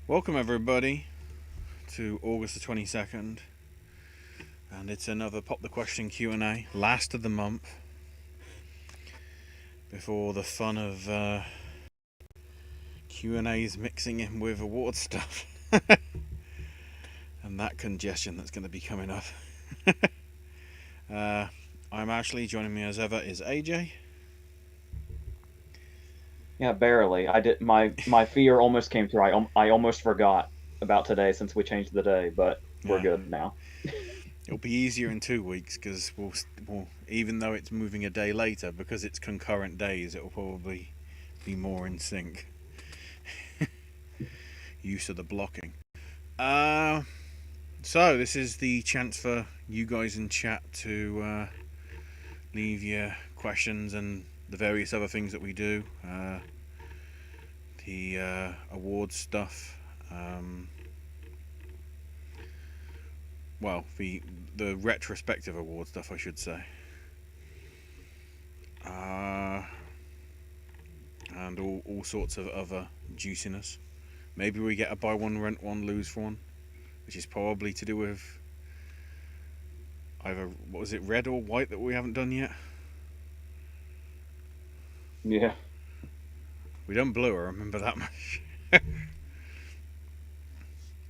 Welcome everybody to August the 22nd, and it's another Pop the Question Q&A, last of the month, before the fun of Q&As mixing in with award stuff, and that congestion that's going to be coming up. I'm Ashley, joining me as ever is AJ. Yeah, barely. I did my fear almost came true. I almost forgot about today since we changed the day, but we're Yeah, good now. it'll be easier in 2 weeks because we'll, even though it's moving a day later, because it's concurrent days, it'll probably be more in sync. Use of the blocking. Uh, so this is the chance for you guys in chat to leave your questions and the various other things that we do. The awards stuff. Well, the retrospective award stuff, I should say. And all sorts of other juiciness. Maybe we get a buy one, rent one, lose one, which is probably to do with either, what was it, red or white that we haven't done yet? Yeah. We done blue, I remember that much. And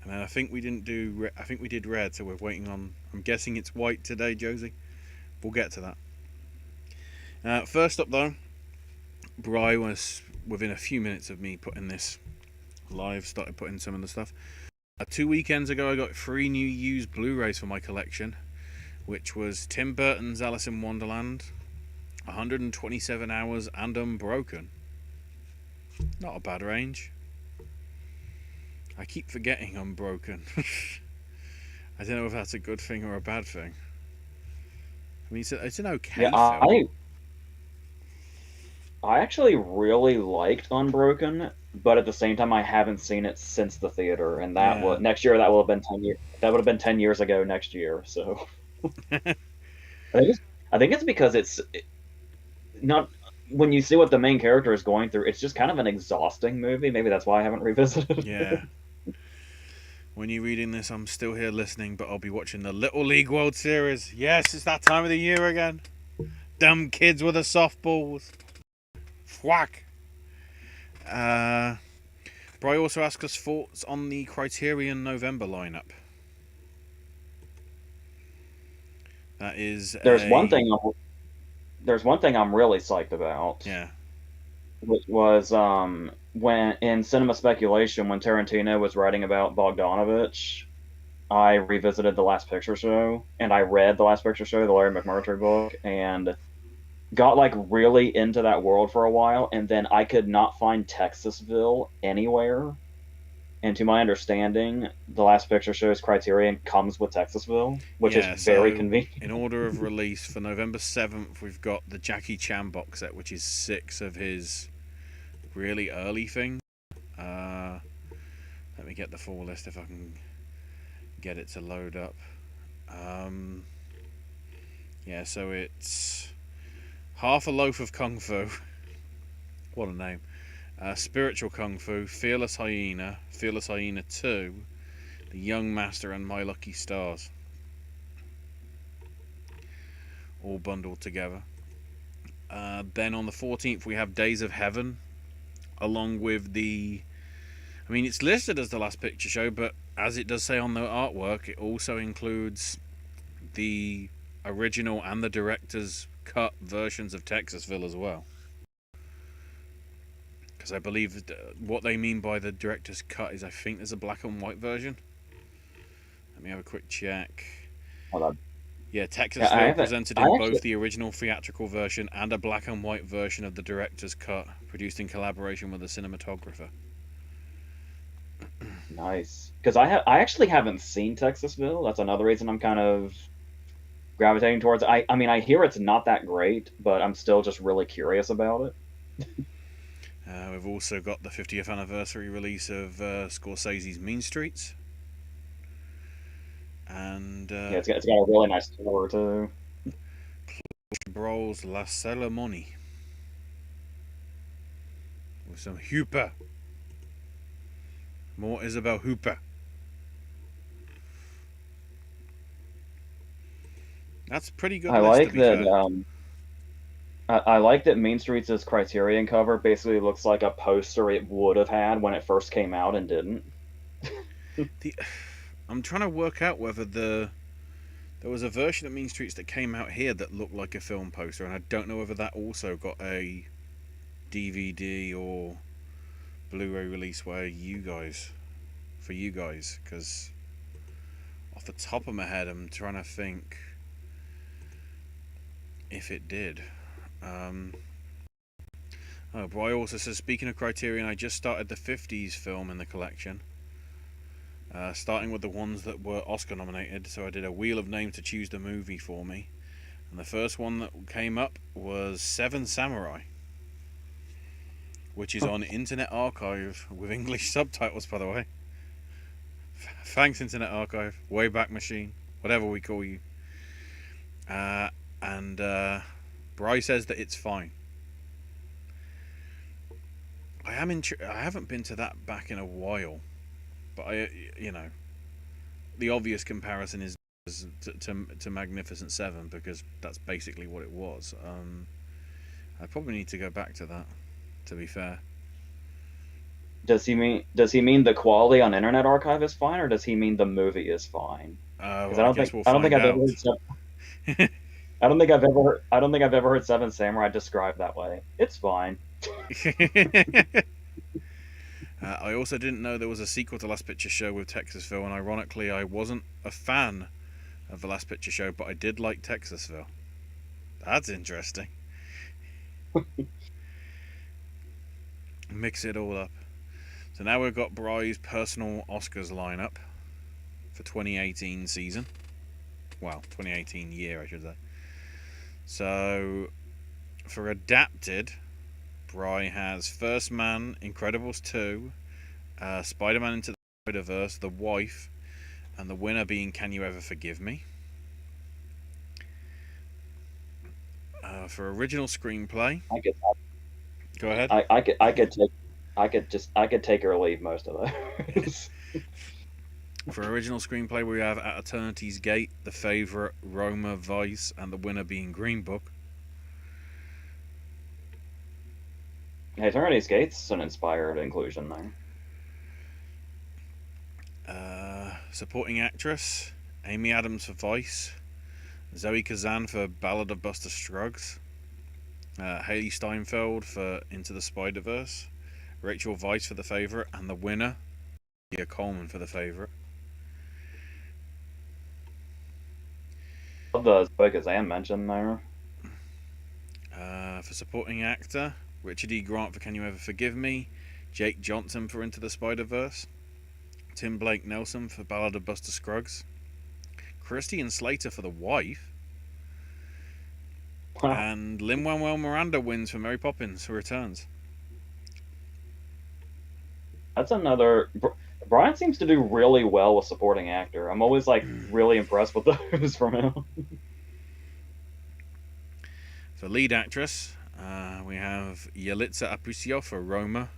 then I think we didn't do. I think we did red, so we're waiting on. I'm guessing it's white today, Josie. We'll get to that. First up, though, Bry was within a few minutes of me putting this live. Started putting some of the stuff. 2 weekends ago, I got 3 new used Blu-rays for my collection, which was Tim Burton's Alice in Wonderland, 127 Hours, and Unbroken. Not a bad range. I keep forgetting Unbroken. I don't know if that's a good thing or a bad thing. I mean, it's an Yeah, okay film. I actually really liked Unbroken, but at the same time I haven't seen it since the theater, and that Yeah. was next year that will have been 10 years. That would have been 10 years ago next year. So I think it's because not when you see what the main character is going through, it's just kind of an exhausting movie. Maybe that's why I haven't revisited Yeah. it. When you're reading this, I'm still here listening, but I'll be watching the Little League World Series. Yes, it's that time of the year again. Dumb kids with the softballs. Whack. Uh, Bry also asked us thoughts on the Criterion November lineup. That is There's one a thing there's one thing I'm really psyched about, yeah, which was when in cinema speculation when Tarantino was writing about Bogdanovich, I revisited The Last Picture Show and I read The Last Picture Show, the Larry McMurtry book, and got like really into that world for a while, and then I could not find Texasville anywhere. And to my understanding, The Last Picture Show's Criterion comes with Texasville, which is yeah. very So convenient. in order of release for November 7th, we've got the Jackie Chan box set, which is 6 of his really early things. Uh, Let me get the full list if I can get it to load up. Um, yeah, so it's Half a Loaf of Kung Fu. What a name. Spiritual Kung Fu, Fearless Hyena, Fearless Hyena 2, The Young Master, and My Lucky Stars. All bundled together. Then on the 14th, we have Days of Heaven, along with the. I mean, it's listed as The Last Picture Show, but as it does say on the artwork, it also includes the original and the director's cut versions of Texasville as well. Because I believe what they mean by the director's cut is I think there's a black and white version. Let me have a quick check. Hold on. Yeah, Yeah, I Texasville haven't. presented I in both actually the original theatrical version and a black and white version of the director's cut, produced in collaboration with the cinematographer. Nice because I actually haven't seen Texasville. That's another reason I'm kind of gravitating towards. I mean, I hear it's not that great, but I'm still just really curious about it. We've also got the 50th anniversary release of Scorsese's Mean Streets, and Yeah, it's got a really nice tour too. Brol's La Cérémonie with some Hooper. More Isabel Hooper. That's a pretty good I list, to like be that. fair. I like that Mean Streets' Criterion cover basically looks like a poster it would have had when it first came out and didn't. The, I'm trying to work out whether there was a version of Mean Streets that came out here that looked like a film poster, and I don't know whether that also got a DVD or Blu-ray release for you guys, because off the top of my head, I'm trying to think if it did. Um, oh, Bri also says, speaking of Criterion, I just started the 50s film in the collection. Starting with the ones that were Oscar nominated, so I did a wheel of names to choose the movie for me. And the first one that came up was Seven Samurai, which is on Internet Archive with English subtitles, by the way. Thanks, Internet Archive, Wayback Machine, whatever we call you. Uh, and Bry says that it's fine. I haven't been to that back in a while, but the obvious comparison is to Magnificent Seven, because that's basically what it was. I probably need to go back to that, to be fair. Does he mean the quality on Internet Archive is fine, or does he mean the movie is fine? Because I guess we'll I don't think find I've ever out. heard I don't think I've ever heard Seven Samurai described that way. It's fine. I also didn't know there was a sequel to Last Picture Show with Texasville, and ironically, I wasn't a fan of the Last Picture Show, but I did like Texasville. That's interesting. Mix it all up. So now we've got Bry's personal Oscars lineup for 2018 season. Well, 2018 year, I should say. So, for adapted, Bry has First Man, Incredibles 2, Spider-Man Into the Spider-Verse, The Wife, and the winner being Can You Ever Forgive Me? For original screenplay, I could go ahead. I could take or leave most of those. For original screenplay, we have At Eternity's Gate, The Favourite, Roma, Vice, and the winner being Green Book. Hey, Eternity's Gate's an inspired inclusion there. Supporting actress, Amy Adams for Vice, Zoe Kazan for Ballad of Buster Scruggs, Haley Steinfeld for Into the Spider-Verse, Rachel Weisz for The Favourite, and the winner, Leah Coleman for The Favourite. Love the Zoe Kazan mention there. For supporting actor, Richard E. Grant for Can You Ever Forgive Me, Jake Johnson for Into the Spider-Verse, Tim Blake Nelson for Ballad of Buster Scruggs, Christian Slater for The Wife, and Lin-Manuel Miranda wins for Mary Poppins Returns. That's another. Brian seems to do really well with supporting actor. I'm always like really impressed with those from him. For lead actress, we have Yalitza Aparicio for Roma,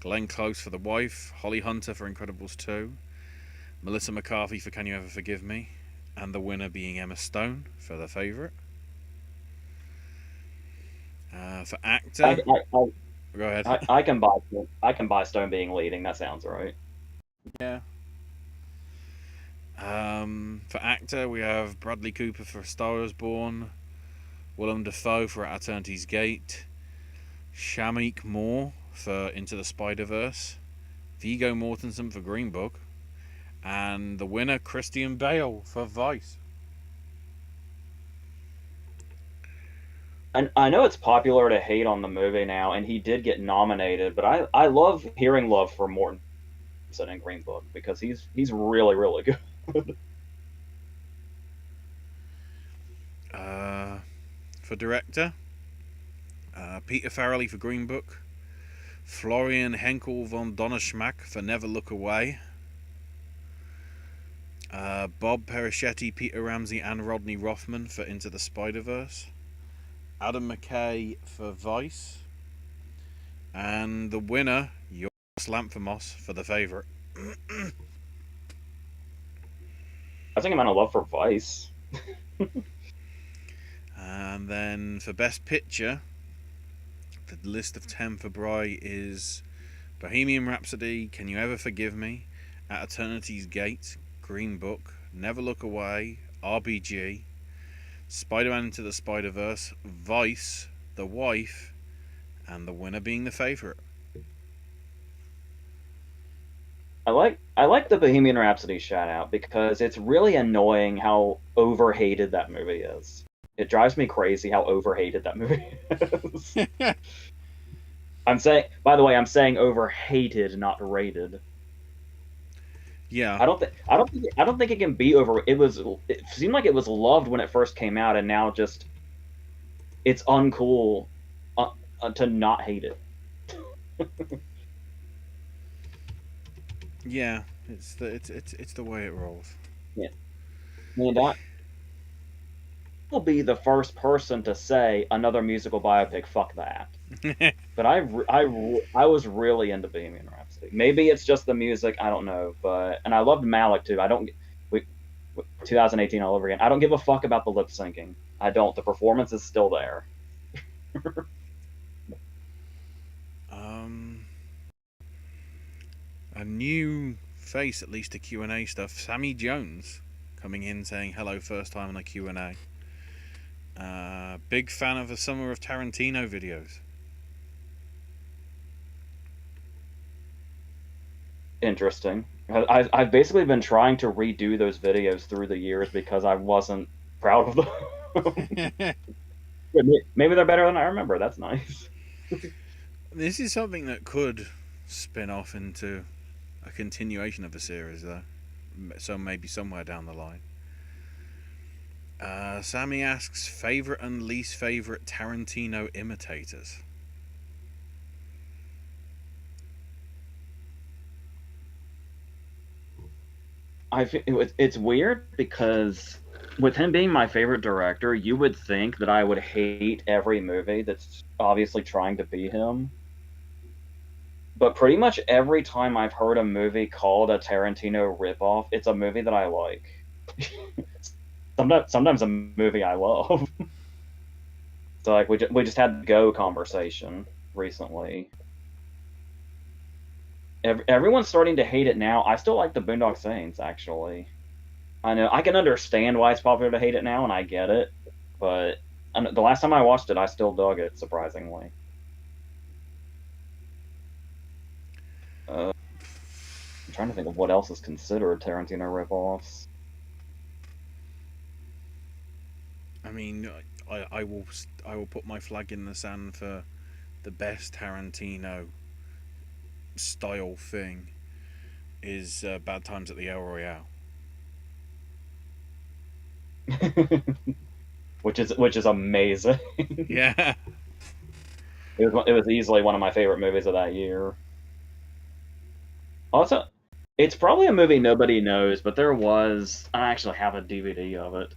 Glenn Close for The Wife, Holly Hunter for Incredibles 2, Melissa McCarthy for Can You Ever Forgive Me, and the winner being Emma Stone for The Favourite. For actor, go ahead. I can buy Stone being leading. That sounds right. Yeah. For actor, we have Bradley Cooper for Star Is Born, Willem Dafoe for At Eternity's Gate, Shamik Moore for Into the Spider-Verse, Viggo Mortensen for Green Book, and the winner, Christian Bale for Vice. And I know it's popular to hate on the movie now, and he did get nominated, but I love hearing love for Mortensen in Green Book because he's really really good. For director, Peter Farrelly for Green Book, Florian Henkel von Donnerschmack for Never Look Away, Bob Perischetti, Peter Ramsey, and Rodney Rothman for Into the Spider-Verse, Adam McKay for Vice, and the winner, Yorgos Lanthimos for The Favourite. amount of love for Vice. And then for Best Picture, the list of 10 for Bry is Bohemian Rhapsody, Can You Ever Forgive Me, At Eternity's Gate, Green Book, Never Look Away, RBG, Spider-Man Into the Spider-Verse, Vice, The Wife, and the winner being the favourite. I like the Bohemian Rhapsody shout out because it's really annoying how overhated that movie is. It drives me crazy how overhated that movie is. By the way, I'm saying overhated, not rated. Yeah, I don't think it can be over. It seemed like it was loved when it first came out, and now just it's uncool to not hate it. yeah, it's the way it rolls. Yeah, and I will be the first person to say another musical biopic. Fuck that. But I was really into Bohemian Rhapsody. Maybe it's just the music. I don't know. And I loved Malik too. I don't. We, 2018 all over again. I don't give a fuck about the lip syncing. I don't. The performance is still there. um, a new face, at least to Q&A stuff. Sammy Jones coming in saying hello, first time on a Q&A. Big fan of the Summer of Tarantino videos. Interesting. I've basically been trying to redo those videos through the years because I wasn't proud of them. Maybe they're better than I remember. That's nice. This is something that could spin off into a continuation of the series, though. So maybe somewhere down the line. Sammy asks favorite and least favorite Tarantino imitators. It's weird because with him being my favorite director, you would think that I would hate every movie that's obviously trying to be him. But pretty much every time I've heard a movie called a Tarantino ripoff, it's a movie that I like. Sometimes a movie I love. So like we just had the Go conversation recently. Everyone's starting to hate it now. I still like the Boondock Saints actually. I know I can understand why it's popular to hate it now, and I get it. But the last time I watched it, I still dug it surprisingly. I'm trying to think of what else is considered Tarantino ripoffs. I mean, I will put my flag in the sand for the best Tarantino style thing is Bad Times at the El Royale. which is amazing. Yeah. It was easily one of my favorite movies of that year. Also, it's probably a movie nobody knows, but I actually have a DVD of it.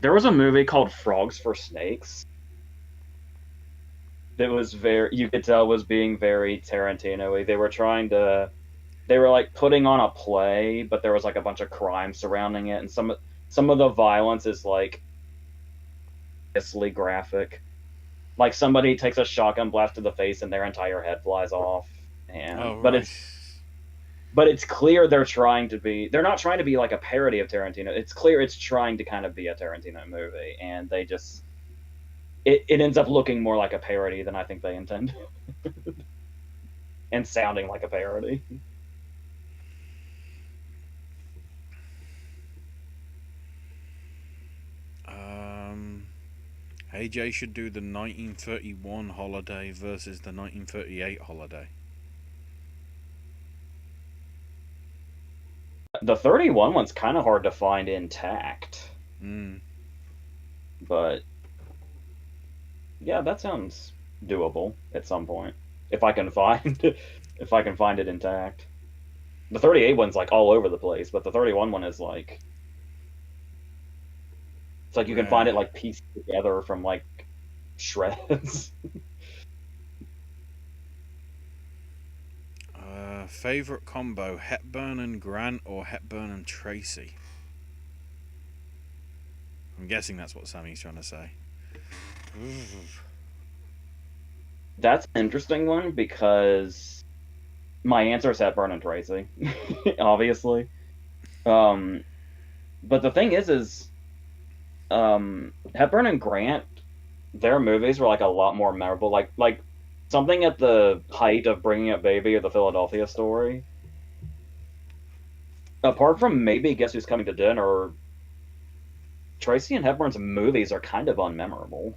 There was a movie called Frogs for Snakes that was you could tell was being very Tarantino-y. They were like putting on a play, but there was like a bunch of crime surrounding it, and some of the violence is like hideously graphic. Like somebody takes a shotgun blast to the face and their entire head flies off. Oh, And right. but it's clear they're not trying to be like a parody of Tarantino. It's clear it's trying to kind of be a Tarantino movie, and it ends up looking more like a parody than I think they intended. And sounding like a parody. Um, AJ should do the 1931 holiday versus the 1938 holiday. The 31 one's kind of hard to find intact, Mm. but yeah, that sounds doable at some point if I can find if I can find it intact. The 38 one's like all over the place, but the 31 one is like it's like you can find it Yeah. like pieced together from like shreds. Favorite combo: Hepburn and Grant or Hepburn and Tracy? I'm guessing that's what Sammy's trying to say. That's an interesting one because my answer is Hepburn and Tracy, obviously. Um, but the thing is Hepburn and Grant, their movies were like a lot more memorable. Like something at the height of Bringing Up Baby or the Philadelphia Story. Apart from maybe Guess Who's Coming to Dinner, Tracy and Hepburn's movies are kind of unmemorable,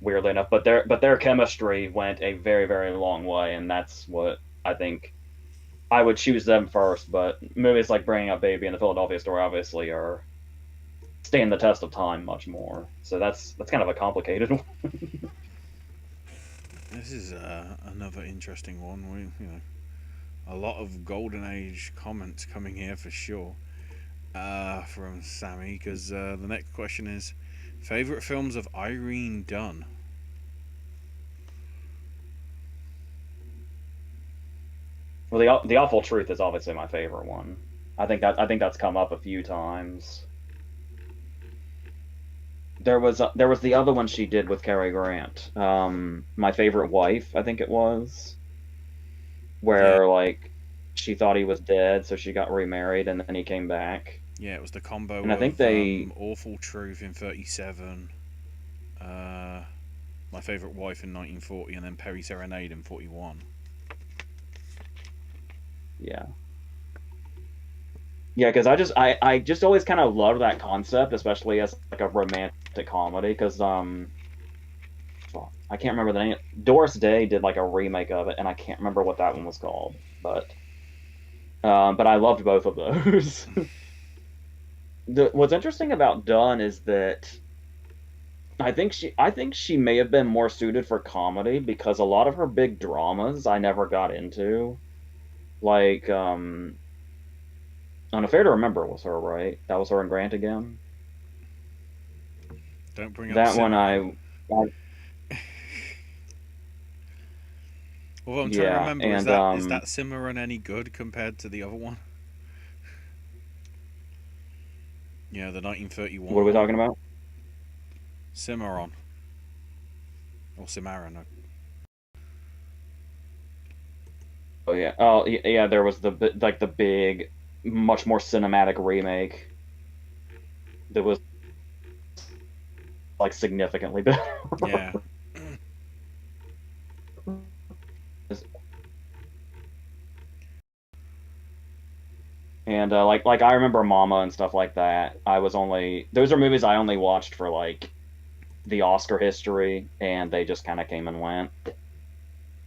weirdly enough. But their chemistry went a very very long way, and that's what I think I would choose them first. But movies like Bringing Up Baby and the Philadelphia Story obviously are stand the test of time much more. So that's kind of a complicated one. This is another interesting one. A lot of golden age comments coming here for sure from Sammy. Because the next question is favorite films of Irene Dunn. Well, the Awful Truth is obviously my favorite one. I think that's come up a few times. There was the other one she did with Cary Grant. My Favorite Wife, I think it was, Yeah, where like she thought he was dead, so she got remarried, and then he came back. yeah, it was the And I combo think of they, Awful Truth in '37, uh, My Favorite Wife in 1940, and then Perry Serenade in '41. yeah, yeah, because I just always kind of love that concept, especially as like a romantic comedy. Because well, I can't remember the name. Doris Day did like a remake of it, and I can't remember what that one was called. But I loved both of those. What's interesting about Dunn is that I think she may have been more suited for comedy because a lot of her big dramas I never got into. Like Unfair to Remember was her, right? That was her and Grant again. Don't bring up That one Cimarron. I Although I'm trying to yeah, remember, is and that Cimarron any good compared to the other one? Yeah, the what 1931 are we one. talking about? Cimarron or Cimarron. No. Oh yeah. Oh yeah, there was like the big much more cinematic remake that was like significantly better. Yeah. And like I remember Mama and stuff like that. I was only those are movies I only watched for like the Oscar history, and they just kind of came and went.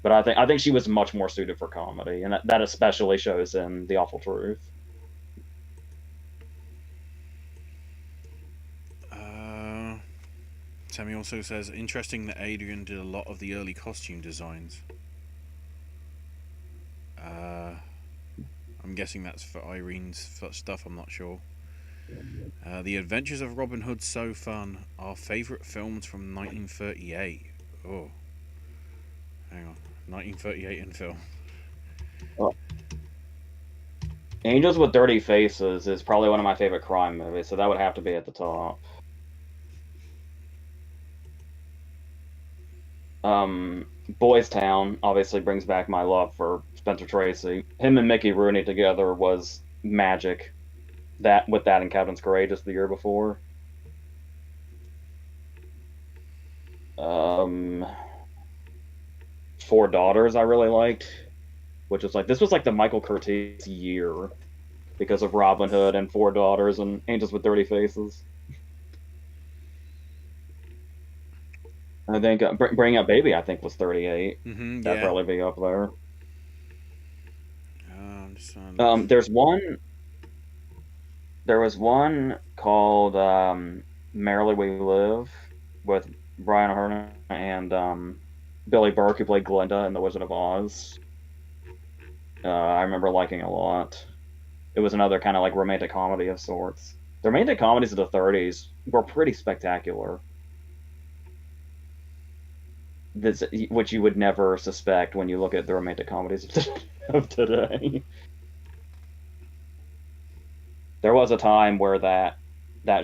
But I think she was much more suited for comedy, and that especially shows in The Awful Truth. Uh, Sammy also says interesting that Adrian did a lot of the early costume designs. Uh, I'm guessing that's for Irene's stuff. I'm not sure. The Adventures of Robin Hood, so fun. Our favourite films from 1938. Oh, hang on, 1938 in film. Well, Angels with Dirty Faces is probably one of my favorite crime movies, so that would have to be at the top. Boys Town obviously brings back my love for Spencer Tracy. Him and Mickey Rooney together was magic. That with that and Captain's Courageous the year before. Um, Four Daughters I really liked, which was like this was like the Michael Curtiz year because of Robin Hood and Four Daughters and Angels with Dirty Faces. I think Bring Up Baby I think was 38. That'd Yeah. probably be up there. I'm just trying to look. Um, there's one there was one called Merrily We Live with Brian O'Hearn and Billy Burke who played Glinda in The Wizard of Oz. I remember liking a lot. It was another kind of like romantic comedy of sorts. The romantic comedies of the 30s were pretty spectacular. This, which you would never suspect when you look at the romantic comedies of today. of today. There was a time where that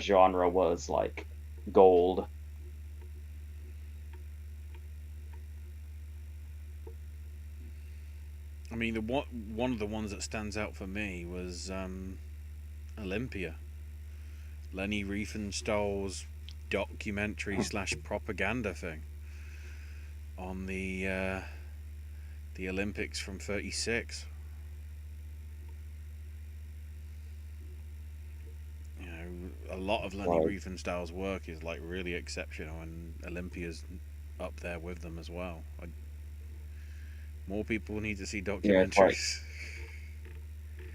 genre was like gold. I mean, one of the ones that stands out for me was Olympia. Lenny Riefenstahl's documentary slash propaganda thing on the Olympics from '36. You know, a lot of Lenny Like, Riefenstahl's work is like really exceptional, and Olympia's up there with them as well. More people need to see yeah, it's like, documentaries.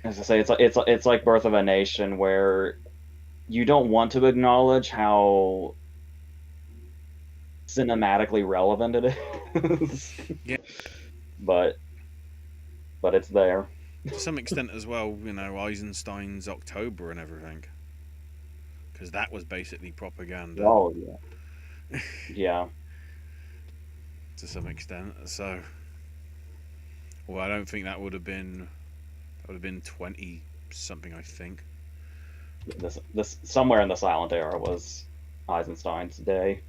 as I say, it's like Birth of a Nation, where you don't want to acknowledge how cinematically relevant it is, Yeah, but it's there. to some extent as well. You know, Eisenstein's October and everything, because that was basically propaganda Oh yeah, yeah, to some extent. So, well, I don't think that would have been 20 something. I think. this somewhere in the silent era was Eisenstein's day.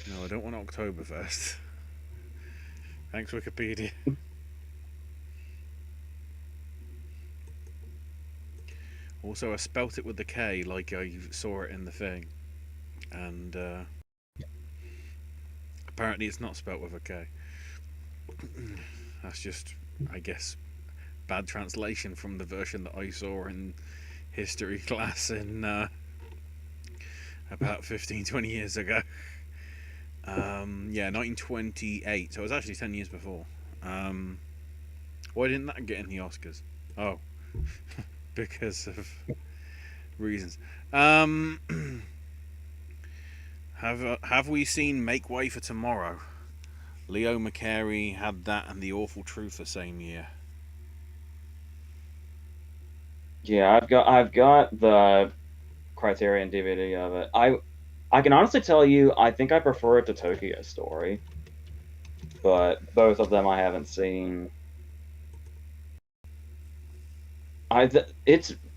No, I don't want Oktoberfest. Thanks, Wikipedia. Also, I spelt it with the K, like I saw it in the thing, and apparently it's not spelt with a K. That's just, I guess, bad translation from the version that I saw in history class in about 15, 20 years ago. Yeah, 1928. So it was actually 10 years before. Why didn't that get in the Oscars? Oh, because of reasons. Um, have we seen Make Way for Tomorrow? Leo McCarey had that and The Awful Truth the same year. Yeah, I've got the Criterion DVD of it. I can honestly tell you, I think I prefer it to Tokyo Story, but both of them I haven't seen.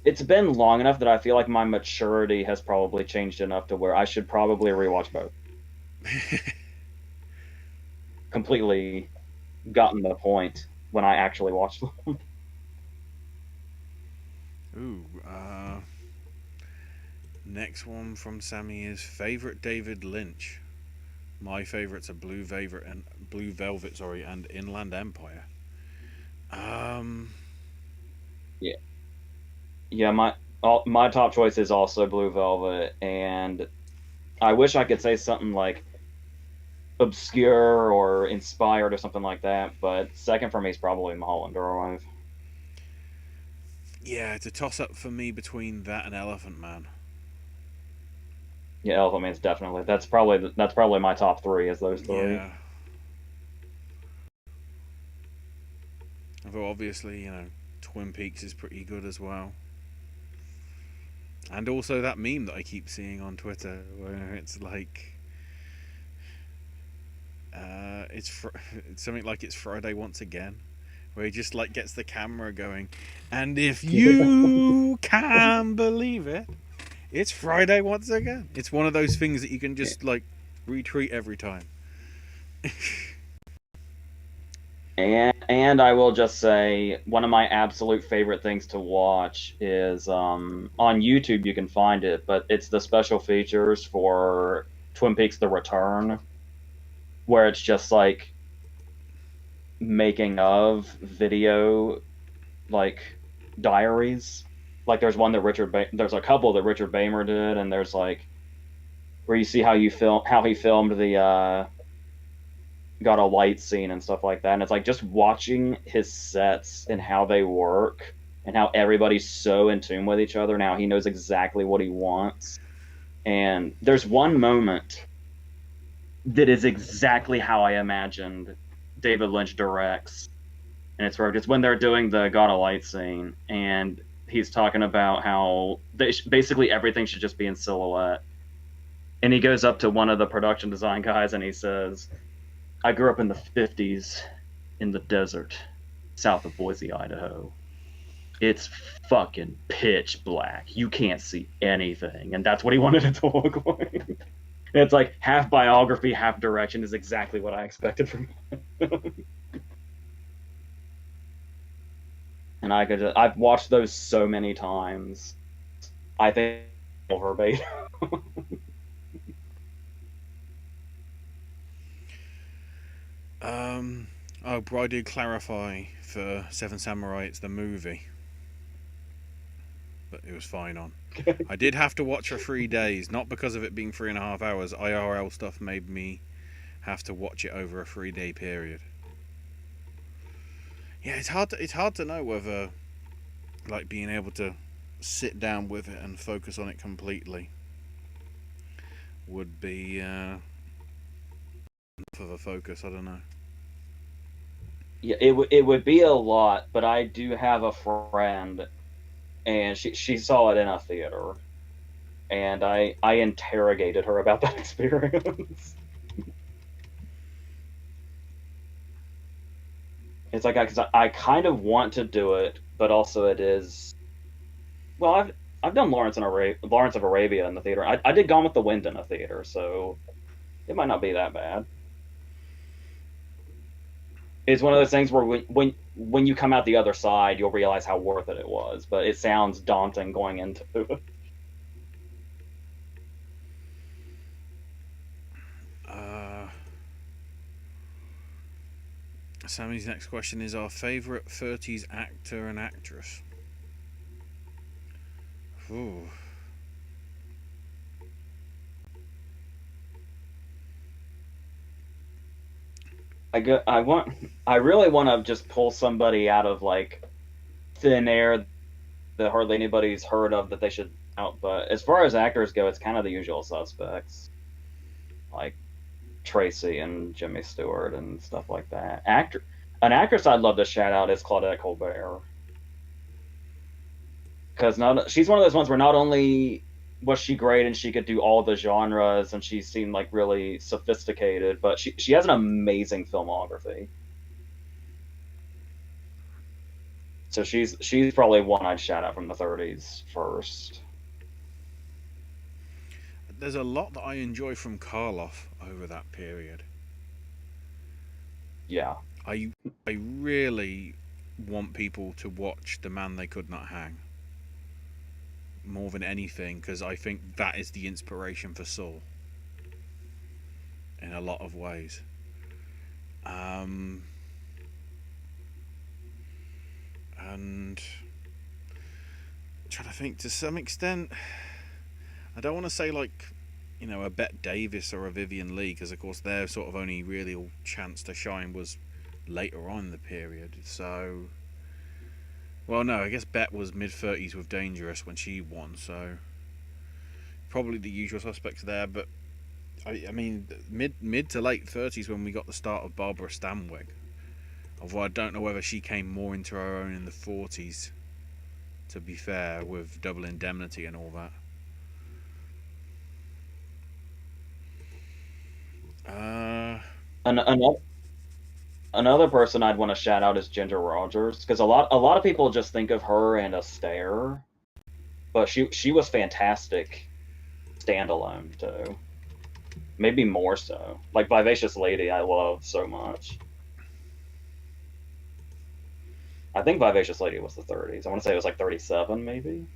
It's been long enough that I feel like my maturity has probably changed enough to where I should probably rewatch both. Completely gotten the point when I actually watched them. Ooh, next one from Sammy is favorite David Lynch. My favorites are Blue Velvet, sorry, and Inland Empire. Um, Yeah, yeah. My top choice is also Blue Velvet, and I wish I could say something like obscure or inspired or something like that. But second for me is probably Mulholland Drive. yeah, it's a toss up for me between that and Elephant Man. Yeah, Elephant Man's definitely that's probably my top three is those three. Yeah, although obviously Twin Peaks is pretty good as well. And also that meme that I keep seeing on Twitter where it's like, it's something like it's Friday once again, where he just like gets the camera going, and if you can believe it, it's Friday once again. It's one of those things that you can just like retweet every time. And I will just say one of my absolute favorite things to watch is on YouTube you can find it, but it's the special features for Twin Peaks: The Return, where it's just like making of video like diaries. Like there's a couple that Richard Bamer did, and there's like where you see how he filmed the got a light scene and stuff like that. And it's like just watching his sets and how they work and how everybody's so in tune with each other now. He knows exactly what he wants. And there's one moment that is exactly how I imagined David Lynch directs. And it's when they're doing the got a light scene and he's talking about how basically everything should just be in silhouette. And he goes up to one of the production design guys and he says, I grew up in the 50s in the desert. south of Boise, Idaho. It's fucking pitch black. You can't see anything, and that's what he wanted it to look like. And it's like half biography, half direction is exactly what I expected from him. And I've watched those so many times. I think verbatim. Oh, but I did clarify for Seven Samurai it's the movie, but it was fine on. I did have to watch for 3 days, not because of it being 3.5 hours. IRL stuff made me have to watch it over a 3 day period. Yeah, it's hard to know whether like being able to sit down with it and focus on it completely would be enough of a focus. I don't know. Yeah, it would be a lot, but I do have a friend, and she saw it in a theater, and I interrogated her about that experience. It's like cause I kind of want to do it, but also it is well I've done Lawrence of Arabia in the theater. I did Gone with the Wind in a theater, so it might not be that bad. It's one of those things where when you come out the other side, you'll realize how worth it was. But it sounds daunting going into it. Uh, Sammy's next question is our favourite 30s actor and actress. Ooh. I really want to just pull somebody out of like thin air that hardly anybody's heard of that they should out. But as far as actors go, it's kind of the usual suspects, like Tracy and Jimmy Stewart and stuff like that. An actress I'd love to shout out is Claudette Colbert, because not she's one of those ones where not only was she great and she could do all the genres and she seemed like really sophisticated, but she has an amazing filmography. So she's probably one I'd shout out from the 30s first. There's a lot that I enjoy from Karloff over that period. Yeah. I I really want people to watch The Man They Could Not Hang more than anything because I think that is the inspiration for Saw in a lot of ways. And I'm trying to think to some extent, I don't want to say like a Bette Davis or a Vivian Leigh because of course their sort of only really chance to shine was later on in the period. So, well, no, I guess Bette was mid-30s with Dangerous when she won, so probably the usual suspects there. But I mean, mid to late 30s when we got the start of Barbara Stanwyck. Although I don't know whether she came more into her own in the 40s. To be fair, with Double Indemnity and all that. Another person I'd want to shout out is Ginger Rogers, because a lot of people just think of her and Astaire, but she was fantastic standalone too. Maybe more so. Like Vivacious Lady, I love so much. I think Vivacious Lady was the 30s. I want to say it was like 37, maybe.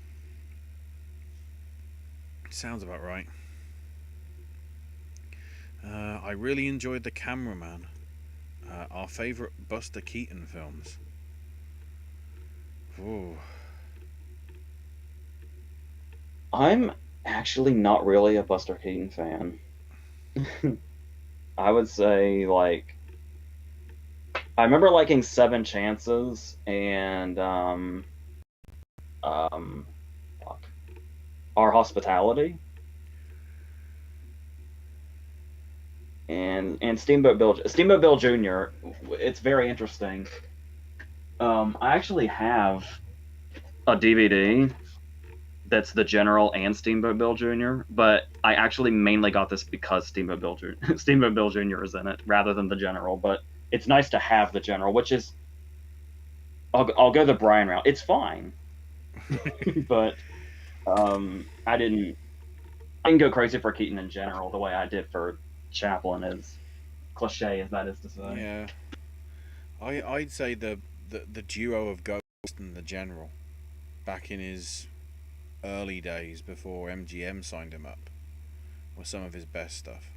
Sounds about right. I really enjoyed The Cameraman. Our favourite Buster Keaton films. Ooh. I'm actually not really a Buster Keaton fan. I would say like I remember liking Seven Chances and um fuck, Our Hospitality and Steamboat Bill Jr. It's very interesting. I actually have a DVD that's the General and Steamboat Bill Jr. But I actually mainly got this because Steamboat Bill Jr. is in it rather than the General. But it's nice to have the General, which is I'll go the Brian route. It's fine, but I didn't go crazy for Keaton in general the way I did for Chaplin, as cliche as that is to say. Yeah, I'd say the duo of Ghost and the General back in his early days before MGM signed him up was some of his best stuff.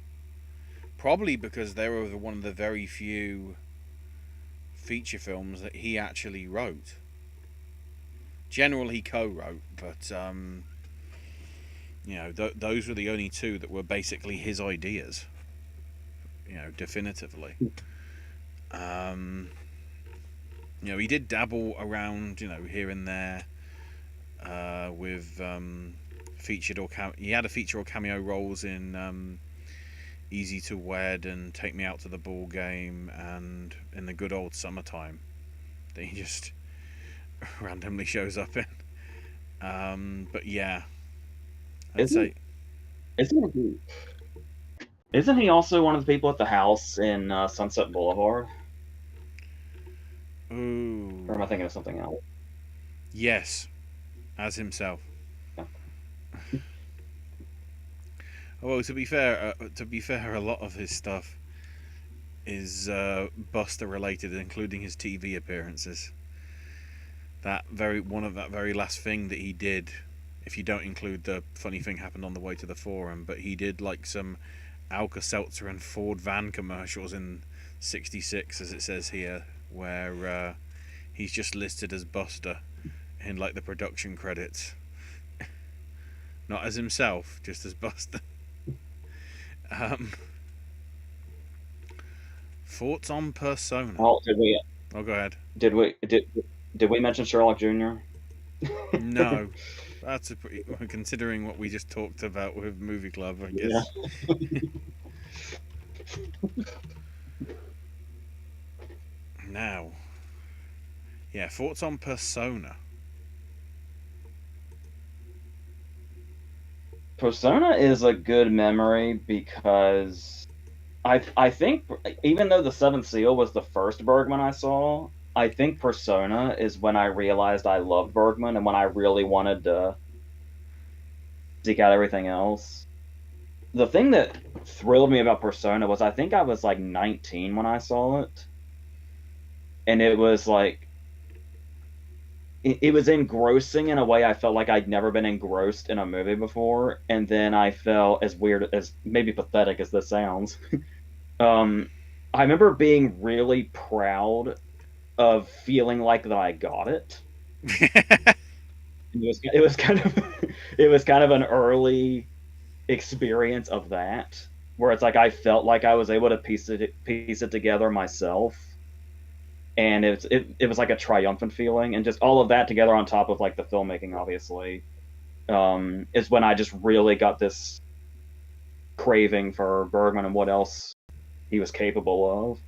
Probably because they were one of the very few feature films that he actually wrote. General he co-wrote, but those were the only two that were basically his ideas. Definitively. Um, he did dabble around, here and there with featured or he had a feature or cameo roles in Easy to Wed and Take Me Out to the Ball Game and in The Good Old Summertime that he just randomly shows up in. But yeah, I'd Isn't say. isn't he isn't he also one of the people at the house in Sunset Boulevard? Or Ooh, am I thinking of something else? yes, as himself. Yeah. Well, to be fair, a lot of his stuff is Buster related, including his TV appearances. That very last thing that he did, if you don't include the funny thing happened on the way to the forum, but he did like some Alka Seltzer and Ford van commercials in '66, as it says here, where he's just listed as Buster in like the production credits, not as himself, just as Buster. Um, Thoughts on Persona? Oh, Oh, go ahead. did we did did we mention Sherlock Jr.? No, that's a pretty. Considering what we just talked about with Movie Club, I Yeah. guess. Now, yeah, thoughts on Persona. Persona is a good memory because I think even though the Seventh Seal was the first Bergman I saw, I think Persona is when I realized I loved Bergman and when I really wanted to seek out everything else. The thing that thrilled me about Persona was I think I was like 19 when I saw it, and it was like it was engrossing in a way I felt like I'd never been engrossed in a movie before. And then I felt, as weird as maybe pathetic as this sounds, um, I remember being really proud of feeling like that I got it. It was kind of it was kind of an early experience of that, where it's like I felt like I was able to piece it together myself, and it was like a triumphant feeling, and just all of that together on top of like the filmmaking, obviously, is when I just really got this craving for Bergman and what else he was capable of.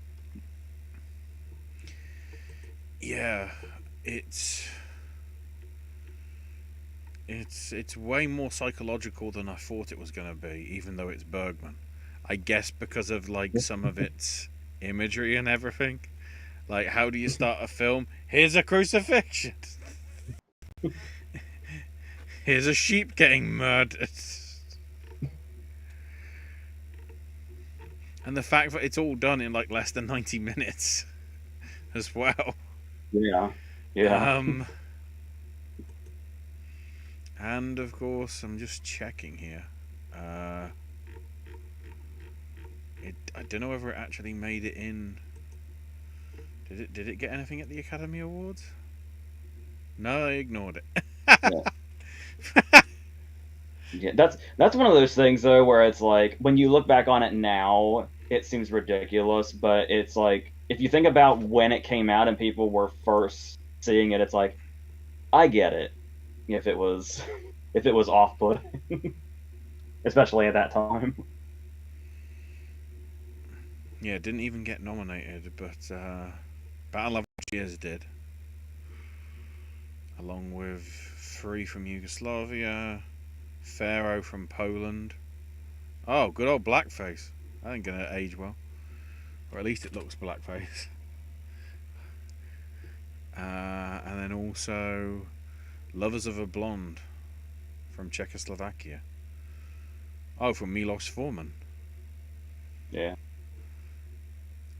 Yeah, it's it's way more psychological than I thought it was going to be, even though it's Bergman. I guess because of like some of its imagery and everything. Like, how do you start a film? Here's a crucifixion. Here's a sheep getting murdered. And the fact that it's all done in like less than 90 minutes as well. Yeah, yeah. Um, and of course, I'm just checking here. Uh, I don't know whether it actually made it in. Did it get anything at the Academy Awards? No, I ignored it. Yeah. Yeah, that's one of those things though where it's like when you look back on it now, it seems ridiculous, but it's like if you think about when it came out and people were first seeing it, it's like I get it if it was if it was off-putting, especially at that time. Yeah, it didn't even get nominated, but Battle of Algiers did, along with Free from Yugoslavia, Pharaoh from Poland. Oh, good old blackface. That ain't gonna age well, or at least it looks blackface. And then also Lovers of a Blonde from Czechoslovakia. Oh, from Milos Forman. Yeah.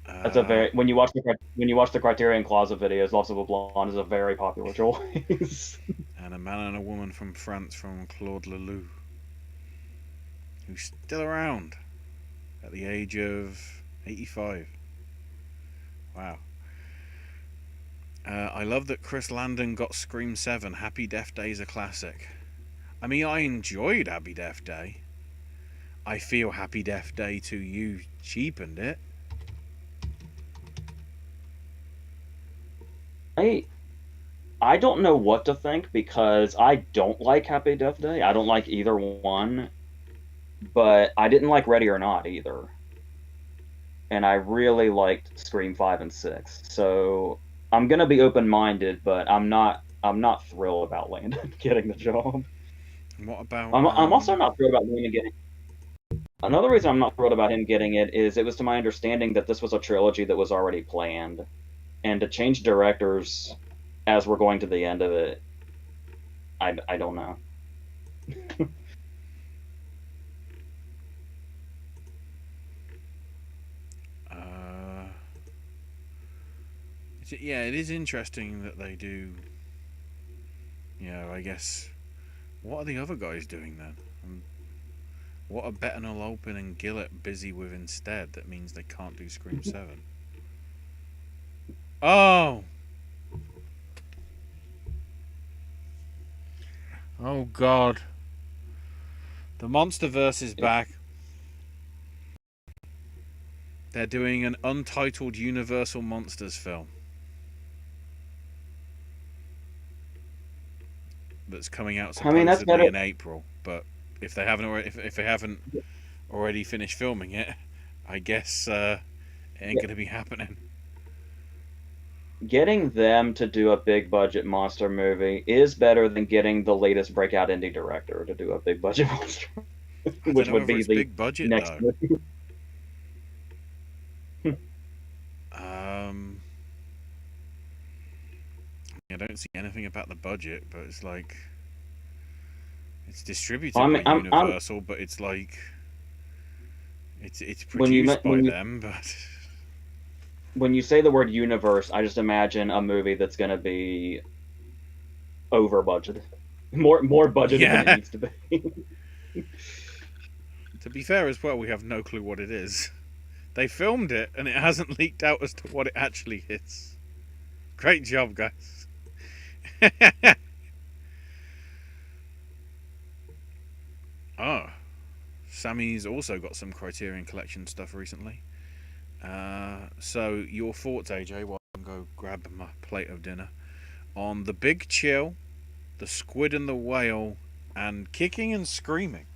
That's a Uh, very when you watch the Criterion Closet videos, Loss of a Blonde is a very popular choice. and A Man and a Woman from France from Claude Lelouch, who's still around at the age of 85. Wow. I love that Chris Landon got Scream 7. Happy Death Day is a classic. I mean, I enjoyed Happy Death Day. I feel Happy Death Day 2 cheapened it. I I don't know what to think because I don't like Happy Death Day. I don't like either one, but I didn't like Ready or Not either. And I really liked Scream 5 and 6. So I'm gonna be open minded, but I'm not thrilled about Landon getting the job. And what about I'm also not thrilled about Landon getting. Another reason I'm not thrilled about him getting it is it was to my understanding that this was a trilogy that was already planned, and to change directors as we're going to the end of it, I don't know. uh, yeah, it is interesting that they do. I guess. What are the other guys doing then? What are Bettinel, Alpin, and Gillett busy with instead? That means they can't do Scream 7. Oh! Oh god. The Monsterverse is back. They're doing an untitled Universal Monsters film that's coming out I mean, that's supposedly better. in April. But if they haven't already, if they haven't already finished filming it, I guess it ain't gonna be happening. Getting them to do a big budget monster movie is better than getting the latest breakout indie director to do a big budget monster, I don't which know would whether be it's the big budget next though. movie. Um, I don't see anything about the budget, but it's like it's distributed I'm, by I'm Universal, but it's like it's when you produced by when you them, but when you say the word universe, I just imagine a movie that's going to be over budgeted, more budgeted than it yeah. needs to be. To be fair as well, we have no clue what it is. They filmed it and it hasn't leaked out as to what it actually is. Great job, guys. Oh, Sammy's also got some Criterion Collection stuff recently. So your thoughts, AJ, while I go grab my plate of dinner, on The Big Chill, The Squid and the Whale, and Kicking and Screaming.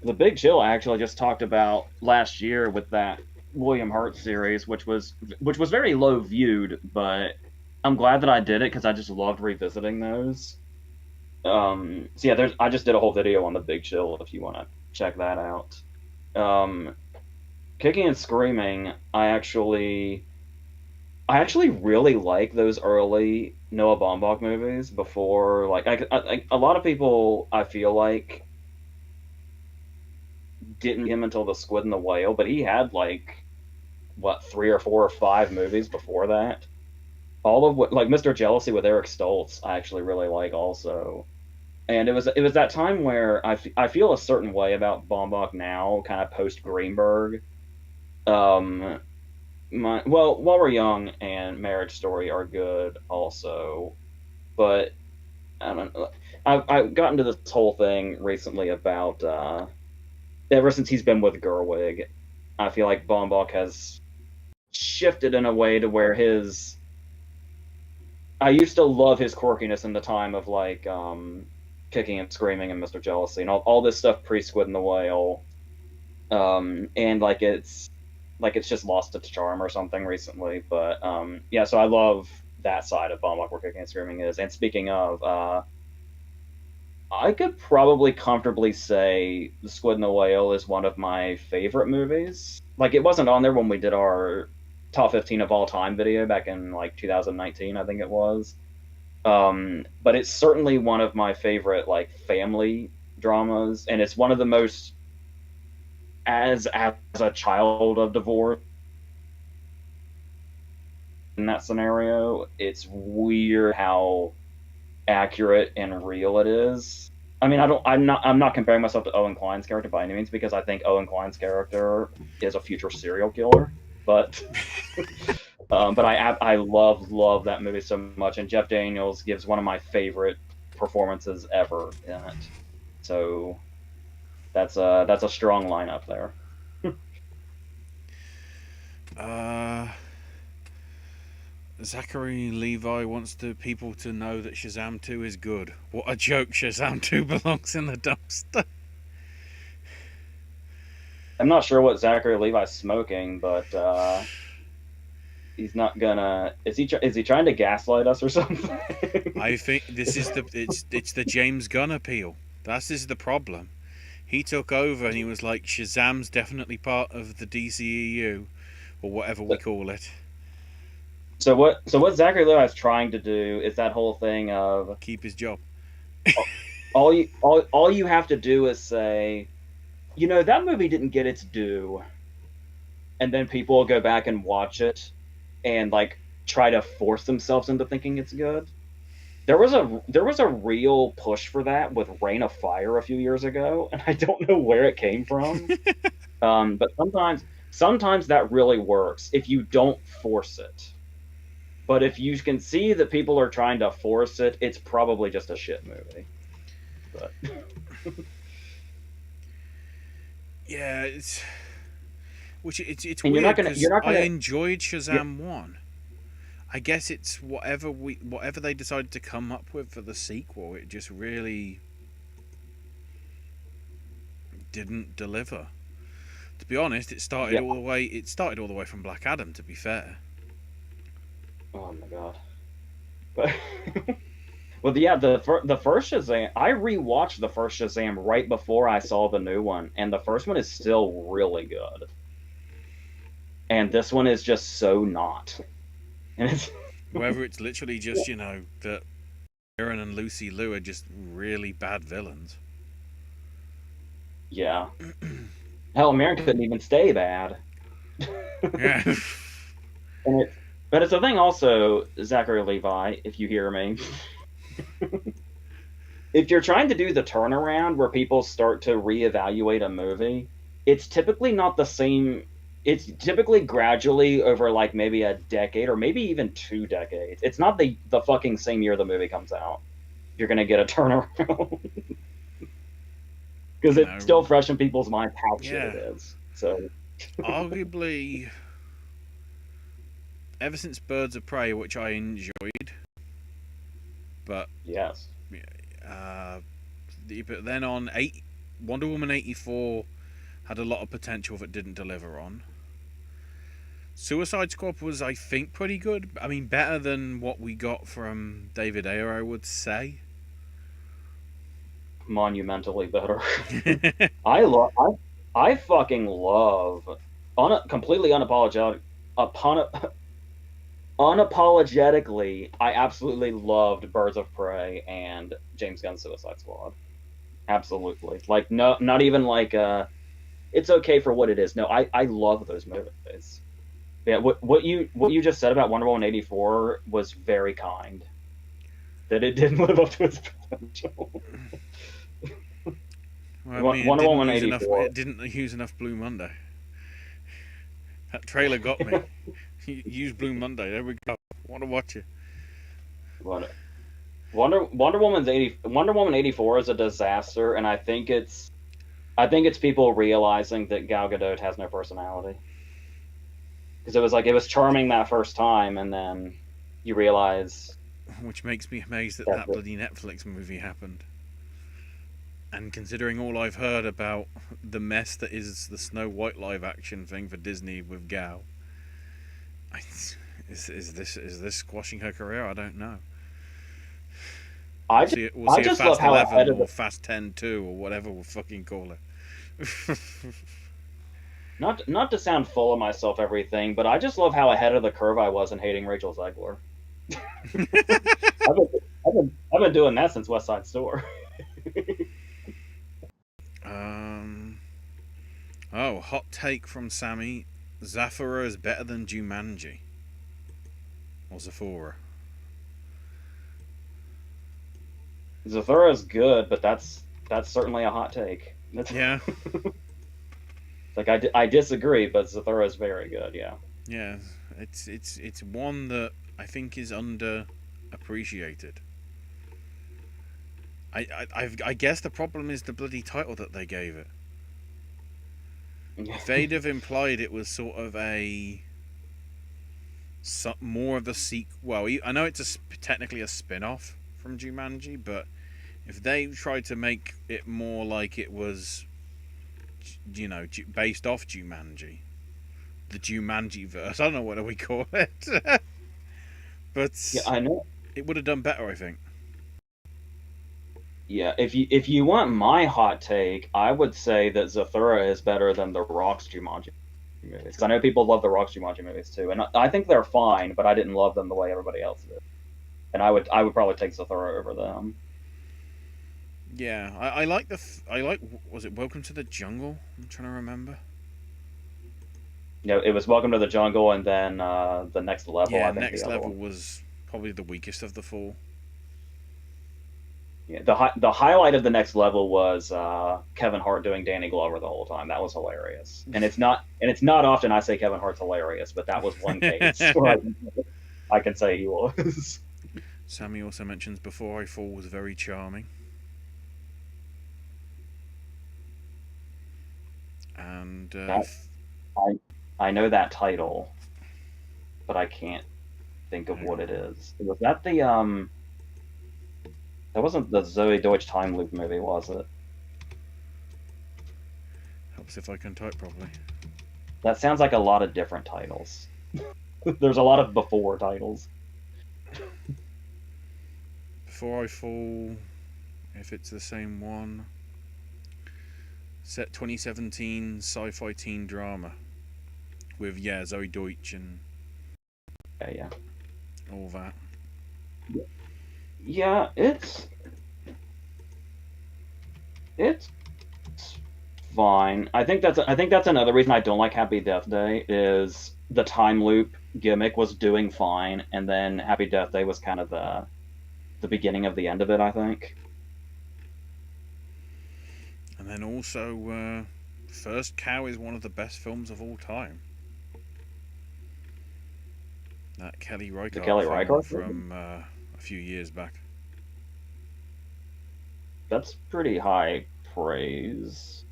The Big Chill I actually just talked about last year with that William Hurt series, which was very low viewed, but I'm glad that I did it because I just loved revisiting those. So yeah, I just did a whole video on the Big Chill if you want to check that out. Um, Kicking and Screaming, I actually really like those early Noah Baumbach movies before a lot of people I feel like didn't him until The Squid and the Whale, but he had like what 3 or 4 or 5 movies before that. All of what like Mr. Jealousy with Eric Stoltz, I actually really like also. And it was that time where I feel a certain way about Baumbach now, kind of post Greenberg. Um, While We're Young and Marriage Story are good also, but I don't know. I've gotten to this whole thing recently about ever since he's been with Gerwig, I feel like Baumbach has shifted in a way to where his I used to love his quirkiness in the time of Kicking and Screaming and Mr. Jealousy and all this stuff pre Squid and the Whale. And it's just lost its charm or something recently. But yeah, so I love that side of Baumbach where Kicking and Screaming is. And speaking of, I could probably comfortably say The Squid and the Whale is one of my favorite movies. Like it wasn't on there when we did our top 15 of all time video back in like 2019, I think it was. But it's certainly one of my favorite like family dramas, and it's one of the most, as a child of divorce in that scenario, it's weird how accurate and real it is. I mean, I'm not comparing myself to Owen Klein's character by any means, because I think Owen Klein's character is a future serial killer. But but I love that movie so much, and Jeff Daniels gives one of my favorite performances ever in it. So that's a strong lineup there. Uh, Zachary Levi wants people to know that Shazam 2 is good. What a joke! Shazam 2 belongs in the dumpster. I'm not sure what Zachary Levi's smoking, but he's not gonna. Is he trying to gaslight us or something? I think this is it's the James Gunn appeal. This is the problem. He took over and he was like, Shazam's definitely part of the DCEU, or whatever we call it. So what Zachary Levi's trying to do is that whole thing of Keep his job. all you have to do is say, that movie didn't get its due, and then people will go back and watch it and like try to force themselves into thinking it's good. There was a real push for that with Reign of Fire a few years ago, and I don't know where it came from. But sometimes that really works if you don't force it. But if you can see that people are trying to force it, it's probably just a shit movie. But Yeah, it's it's and weird because you're not I gonna enjoyed yeah, Shazam 1. I guess it's whatever they decided to come up with for the sequel. It just really didn't deliver. To be honest, it started yeah. all the way. It started all the way from Black Adam. To be fair, Oh my god. But well, yeah, the first Shazam, I rewatched the first Shazam right before I saw the new one, and the first one is still really good, and this one is just so not. And it's whether it's literally just that Aaron and Lucy Liu are just really bad villains. yeah. Hell, America couldn't even stay bad. Yeah. And but it's a thing also, Zachary Levi, if you hear me. If you're trying to do the turnaround where people start to reevaluate a movie, it's typically not the same. It's typically gradually over like maybe a decade or maybe even 2 decades. It's not the fucking same year the movie comes out. You're gonna get a turnaround because you it's know, still fresh in people's minds how shit it yeah. is. So Arguably, ever since Birds of Prey, which I enjoyed, but yes, uh, but then on Wonder Woman 84 had a lot of potential that didn't deliver on. Suicide Squad was, I think, pretty good. I mean, better than what we got from David Ayer, I would say. monumentally better. I fucking love completely upon unapologetically, I absolutely loved Birds of Prey and James Gunn's Suicide Squad. Absolutely. Like no, not even like it's okay for what it is. No, I love those movies. Yeah, what you just said about Wonder Woman 84 was very kind. That it didn't live up to its potential. Well, I mean, Wonder Woman 84. It didn't use enough Blue Monday. That trailer got me. Use Blue Monday. There we go. Want to watch it? What Wonder Woman 84 is a disaster, and I think it's people realizing that Gal Gadot has no personality. Because it was charming that first time, and then you realize Which makes me amazed that that that bloody Netflix movie happened. And considering all I've heard about the mess that is the Snow White live action thing for Disney with Gal, I, is this squashing her career? I don't know. I just We'll I see a just love Fast how 11 ahead of or the Fast 10 2 or whatever we'll fucking call it. Not to sound full of myself, everything, but I just love how ahead of the curve I was in hating Rachel Zegler. I've been doing that since West Side Story. Um. Oh, hot take from Sammy: Zathura is better than Jumanji or Zathura. Zathura is good, but that's certainly a hot take. That's Yeah, like I disagree, but Zathura is very good. Yeah. yeah. It's one that I think is underappreciated. I guess the problem is the bloody title that they gave it. If they'd have implied it was sort of more of a sequel, well, I know it's technically a spin-off from Jumanji, but if they tried to make it more like it was, based off Jumanji, the Jumanji verse, I don't know what do we call it, Yeah, but I know. it would have done better, I think. Yeah, if you want my hot take, I would say that Zathura is better than the Rock's Jumanji movies. Because I know people love the Rock's Jumanji movies too, and I think they're fine, but I didn't love them the way everybody else did. And I would probably take Zathura over them. Yeah, I like I like, was it Welcome to the Jungle? I'm trying to remember. You know, it was Welcome to the Jungle, and then the Next Level. Yeah, I think the Next other Level one. was probably the weakest of the four. Yeah, the highlight of the Next Level was Kevin Hart doing Danny Glover the whole time. That was hilarious, and it's not often I say Kevin Hart's hilarious, but that was one case where I can say he was. Sammy also mentions Before I Fall was very charming. And That I I know that title, but I can't think of hang what on, it is. Was that the That wasn't the Zoe Deutsch time loop movie, was it? helps if I can type properly. That sounds like a lot of different titles. There's a lot of before titles. Before I Fall, if it's the same one. Set 2017 sci-fi teen drama with Zoe Deutsch and Yeah, yeah. all that. Yeah, it's fine. I think that's another reason I don't like Happy Death Day is the time loop gimmick was doing fine, and then Happy Death Day was kind of the beginning of the end of it. I think. And then also, First Cow is one of the best films of all time. That Kelly The Reichardt Kelly film Reichardt movie? from a few years back. That's pretty high praise.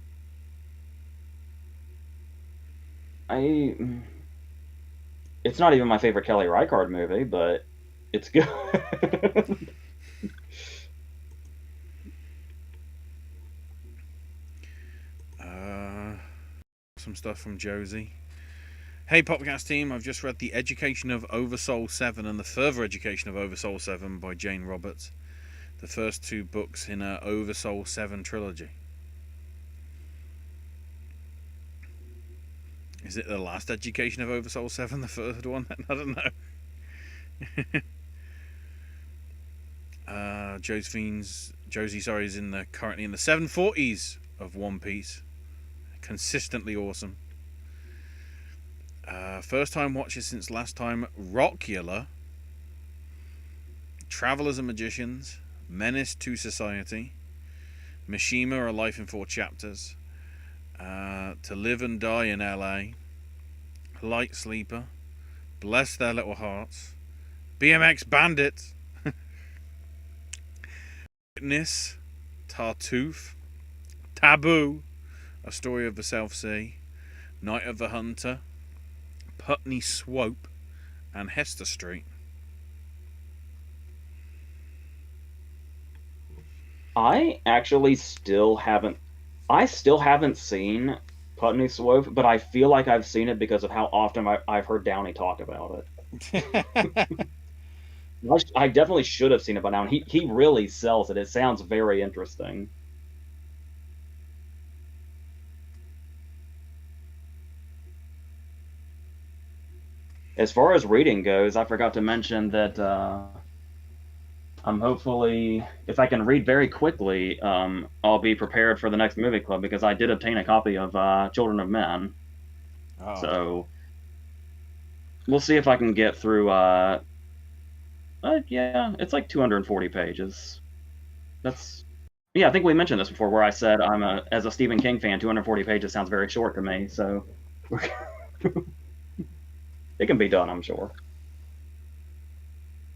I It's not even my favorite Kelly Reichardt movie, but it's good. Uh, some stuff from Josie. Hey Popcast team, I've just read The Education of Oversoul 7 and The Further Education of Oversoul 7 by Jane Roberts. The first two books in her Oversoul 7 trilogy. Is it the last Education of Oversoul 7, the third one? I don't know. Josie, sorry, is currently in the 740s of One Piece. Consistently awesome. First time watches since last time. Rockula, Travelers and Magicians, Menace to Society, Mishima: A Life in Four Chapters, To Live and Die in LA, Light Sleeper, Bless Their Little Hearts, BMX Bandit, Witness, Tartuffe, Taboo, A Story of the South Sea, Night of the Hunter, Putney Swope, and Hester Street. I actually still haven't seen Putney Swope, but I feel like I've seen it because of how often I've heard Downey talk about it. I definitely should have seen it by now, and he really sells it. It sounds very interesting. As far as reading goes, I forgot to mention that I'm hopefully, if I can read very quickly, I'll be prepared for the next movie club because I did obtain a copy of Children of Men. Oh, So we'll see if I can get through. Yeah, it's like 240 pages. That's Yeah. I think we mentioned this before, where I said as a Stephen King fan, 240 pages sounds very short to me. So it can be done, I'm sure.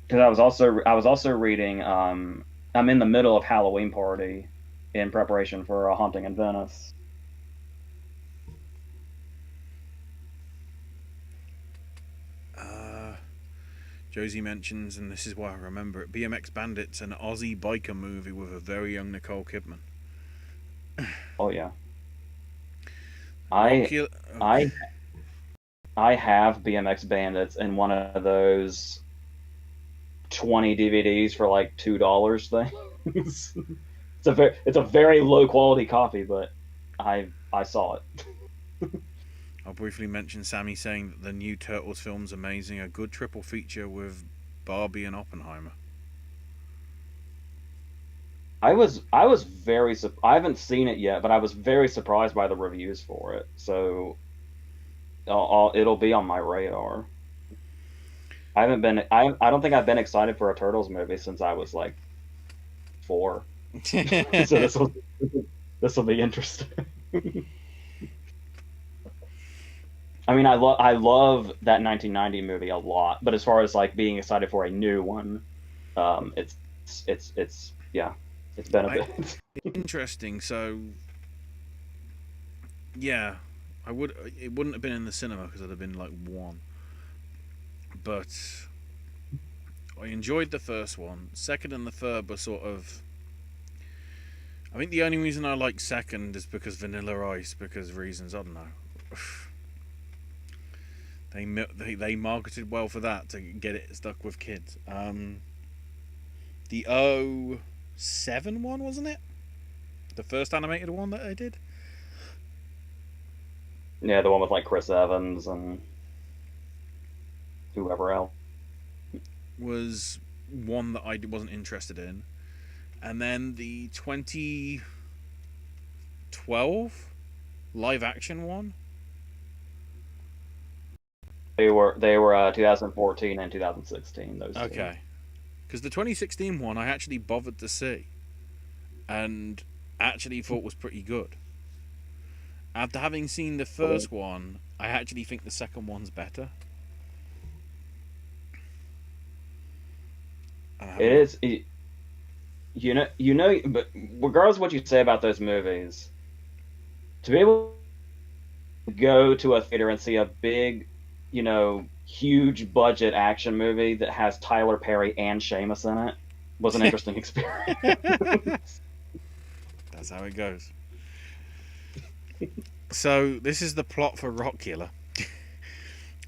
Because I was also reading. I'm in the middle of Halloween Party in preparation for a Haunting in Venice. uh, Josie mentions, and this is why I remember it. BMX Bandits, an Aussie biker movie with a very young Nicole Kidman. Oh yeah, I Rocky. I I have BMX Bandits in one of those 20 DVDs for like $2 things. It's a very low quality copy, but I saw it. I'll briefly mention Sammy saying that the new Turtles film's amazing. A good triple feature with Barbie and Oppenheimer. I haven't seen it yet, but I was very surprised by the reviews for it. So it'll be on my radar. I don't think I've been excited for a Turtles movie since I was like 4. So this will be interesting. I mean, I love that 1990 movie a lot, but as far as like being excited for a new one, it's yeah, it's been a I bit. Interesting. So yeah, I would. It wouldn't have been in the cinema because it'd have been like one. But I enjoyed the first one. Second and the third were sort of. I think the only reason I like second is because Vanilla Ice, because reasons I don't know. They marketed well for that to get it stuck with kids. The 07 one, wasn't it? The first animated one that they did Yeah, the one with like Chris Evans and whoever else. was one that I wasn't interested in. And then the 2012 live action one. They were 2014 and 2016. Those two. Okay. Because the 2016 one I actually bothered to see and actually thought was pretty good. After having seen the first one, I actually think the second one's better. And I It haven't. is. But regardless of what you say about those movies, to be able to go to a theater and see a big, huge budget action movie that has Tyler Perry and Sheamus in it was an interesting experience. That's how it goes. So this is the plot for Rockula.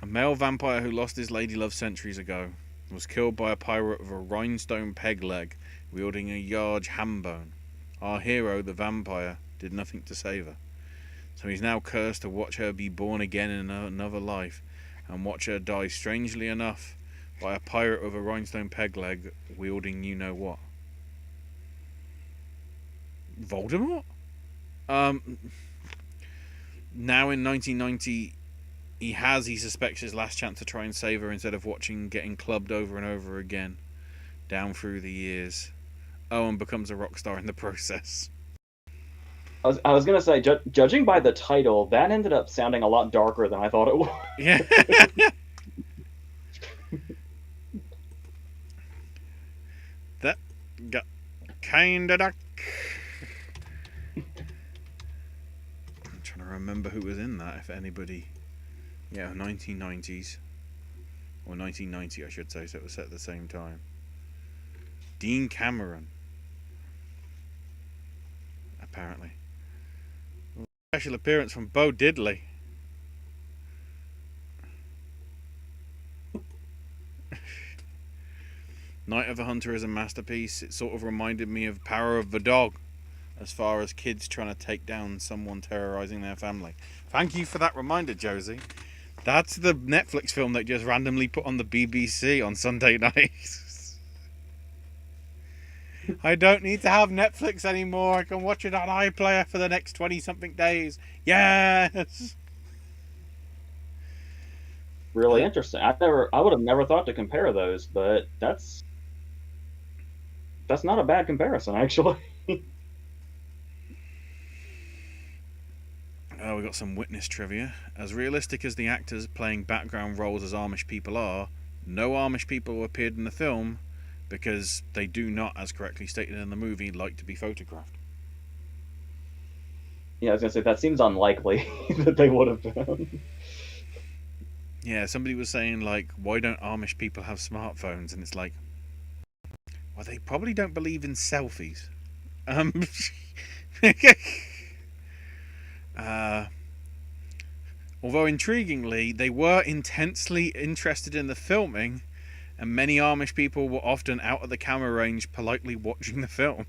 A male vampire who lost his lady love centuries ago was killed by a pirate with a rhinestone peg leg wielding a large ham bone. Our hero, the vampire, did nothing to save her. So he's now cursed to watch her be born again in another life and watch her die, strangely enough, by a pirate with a rhinestone peg leg wielding you know what. Voldemort? Um, Now in 1990, he suspects his last chance to try and save her instead of watching getting clubbed over and over again down through the years. Owen becomes a rock star in the process. I was gonna say, judging by the title, that ended up sounding a lot darker than I thought it was. Yeah. That got kinda dark. I'm trying to remember who was in that, if anybody. Yeah, 1990s. Or 1990, I should say, so it was set at the same time. Dean Cameron, apparently. Special appearance from Bo Diddley. Night of the Hunter is a masterpiece. It sort of reminded me of Power of the Dog as far as kids trying to take down someone terrorizing their family. Thank you for that reminder, Josie. That's the Netflix film that just randomly put on the BBC on Sunday nights. I don't need to have Netflix anymore. I can watch it on iPlayer for the next 20-something days. Yes! Really interesting. I would have never thought to compare those, but that's not a bad comparison, actually. We got some witness trivia. As realistic as the actors playing background roles as Amish people are, no Amish people appeared in the film because they do not, as correctly stated in the movie, like to be photographed. Yeah, I was gonna say that seems unlikely that they would have been. Yeah, somebody was saying, like, why don't Amish people have smartphones? And it's like, well, they probably don't believe in selfies. Um, uh, although intriguingly, they were intensely interested in the filming, and many Amish people were often out at the camera range politely watching the film.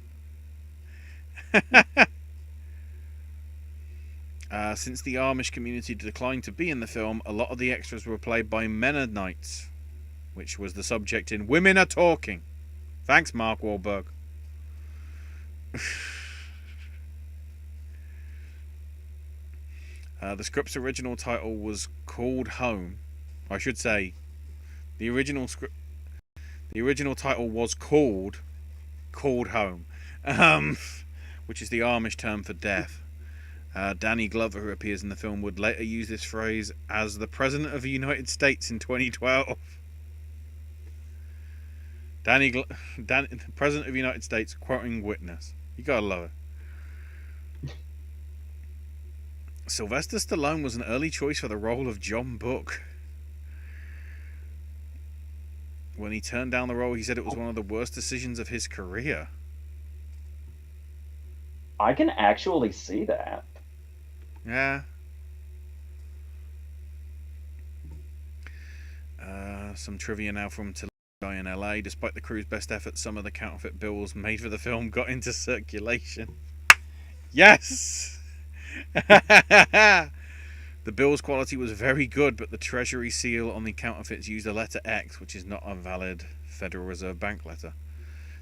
Since the Amish community declined to be in the film, a lot of the extras were played by Mennonites, which was the subject in Women Are Talking. Thanks, Mark Wahlberg. The script's original title was Called Home. I should say, the original title was Called Home, um, which is the Amish term for death. Danny Glover, who appears in the film, would later use this phrase as the President of the United States in 2012. The President of the United States, quoting Witness. You gotta love it. Sylvester Stallone was an early choice for the role of John Book. When he turned down the role, he said it was one of the worst decisions of his career. I can actually see that. Yeah. Some trivia now from Guy in LA. Despite the crew's best efforts, some of the counterfeit bills made for the film got into circulation. Yes! The bill's quality was very good, but the Treasury seal on the counterfeits used a letter X, which is not a valid Federal Reserve Bank letter.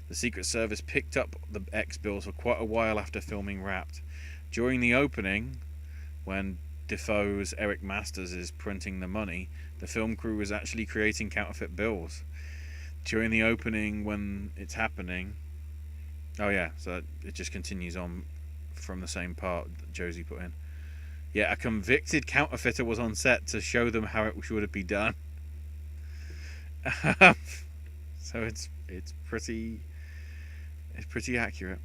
The Secret Service picked up the X bills for quite a while after filming wrapped. During the opening, when Defoe's Eric Masters is printing the money, the film crew was actually creating counterfeit bills. During the opening, when it's happening, oh yeah, so it just continues on from the same part that Josie put in. Yeah, a convicted counterfeiter was on set to show them how it should be done. So it's pretty accurate.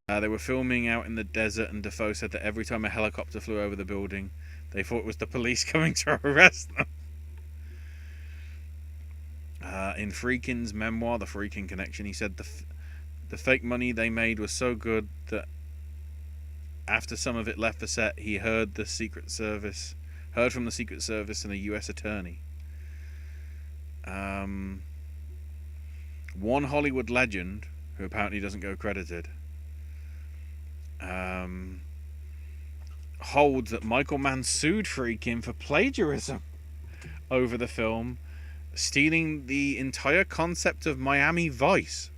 They were filming out in the desert, and Defoe said that every time a helicopter flew over the building, they thought it was the police coming to arrest them. In Friedkin's memoir, The Friedkin Connection, he said the fake money they made was so good that after some of it left the set, he heard from the Secret Service and a U.S. attorney. One Hollywood legend, who apparently doesn't go credited, holds that Michael Mann sued Friedkin for plagiarism over the film, stealing the entire concept of Miami Vice.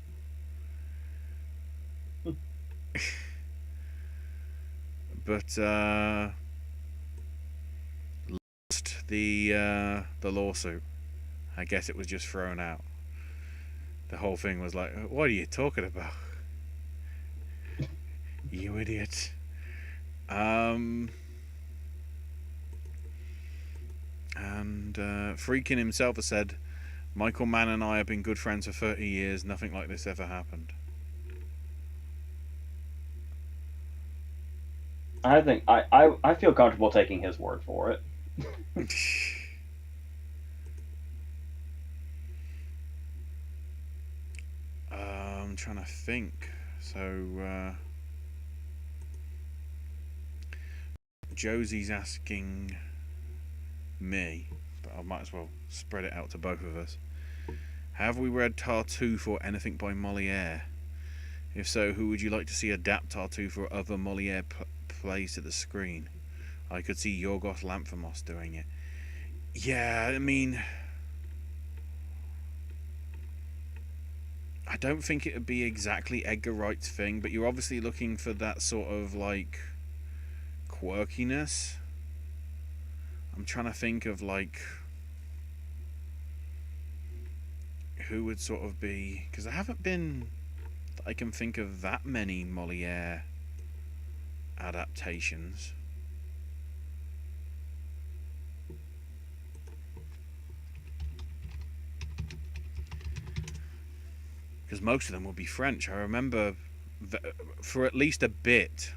But lost the lawsuit. I guess it was just thrown out. The whole thing was like, what are you talking about? You idiot. And Friedkin himself has said, Michael Mann and I have been good friends for 30 years. Nothing like this ever happened. I think I feel comfortable taking his word for it. I'm trying to think. So Josie's asking me, but I might as well spread it out to both of us. Have we read Tartuffe or anything by Moliere? If so, who would you like to see adapt Tartuffe or other Moliere plays to the screen? I could see Yorgos Lanthimos doing it. Yeah, I mean, I don't think it would be exactly Edgar Wright's thing, but you're obviously looking for that sort of like quirkiness. I'm trying to think of like who would sort of be, because I haven't been that I can think of that many Moliere adaptations. Because most of them will be French. I remember for at least a bit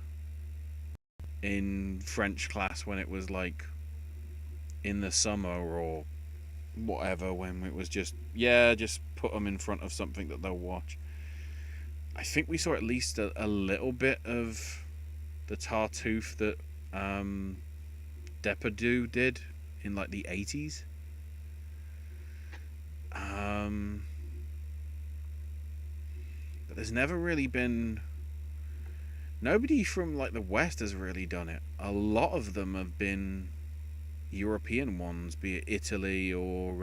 in French class when it was like in the summer or whatever, when it was just, yeah, just put them in front of something that they'll watch. I think we saw at least a little bit of the Tartuffe that um, Depardieu did in like the 80s. Um, but there's never really been, nobody from like the West has really done it. A lot of them have been European ones, be it Italy or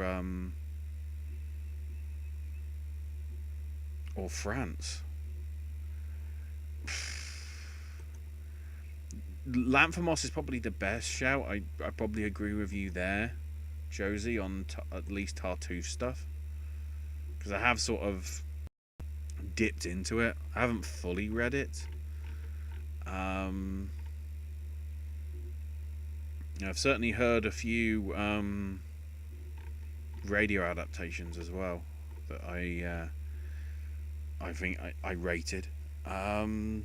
France. Lanthimos is probably the best shout. I probably agree with you there, Josie, on at least Tartuffe stuff, because I have sort of dipped into it. I haven't fully read it. Um, I've certainly heard a few radio adaptations as well that I think I rated. Um,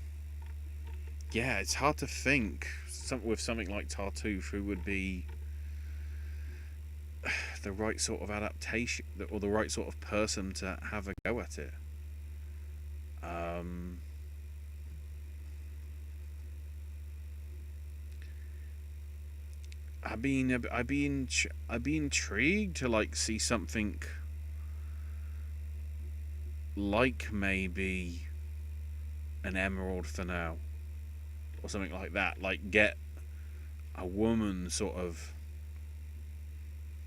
yeah, it's hard to think with something like Tartuffe who would be the right sort of adaptation or the right sort of person to have a go at it. Um, I'd be intrigued to like see something like maybe an Emerald Fennell or something like that. Like get a woman sort of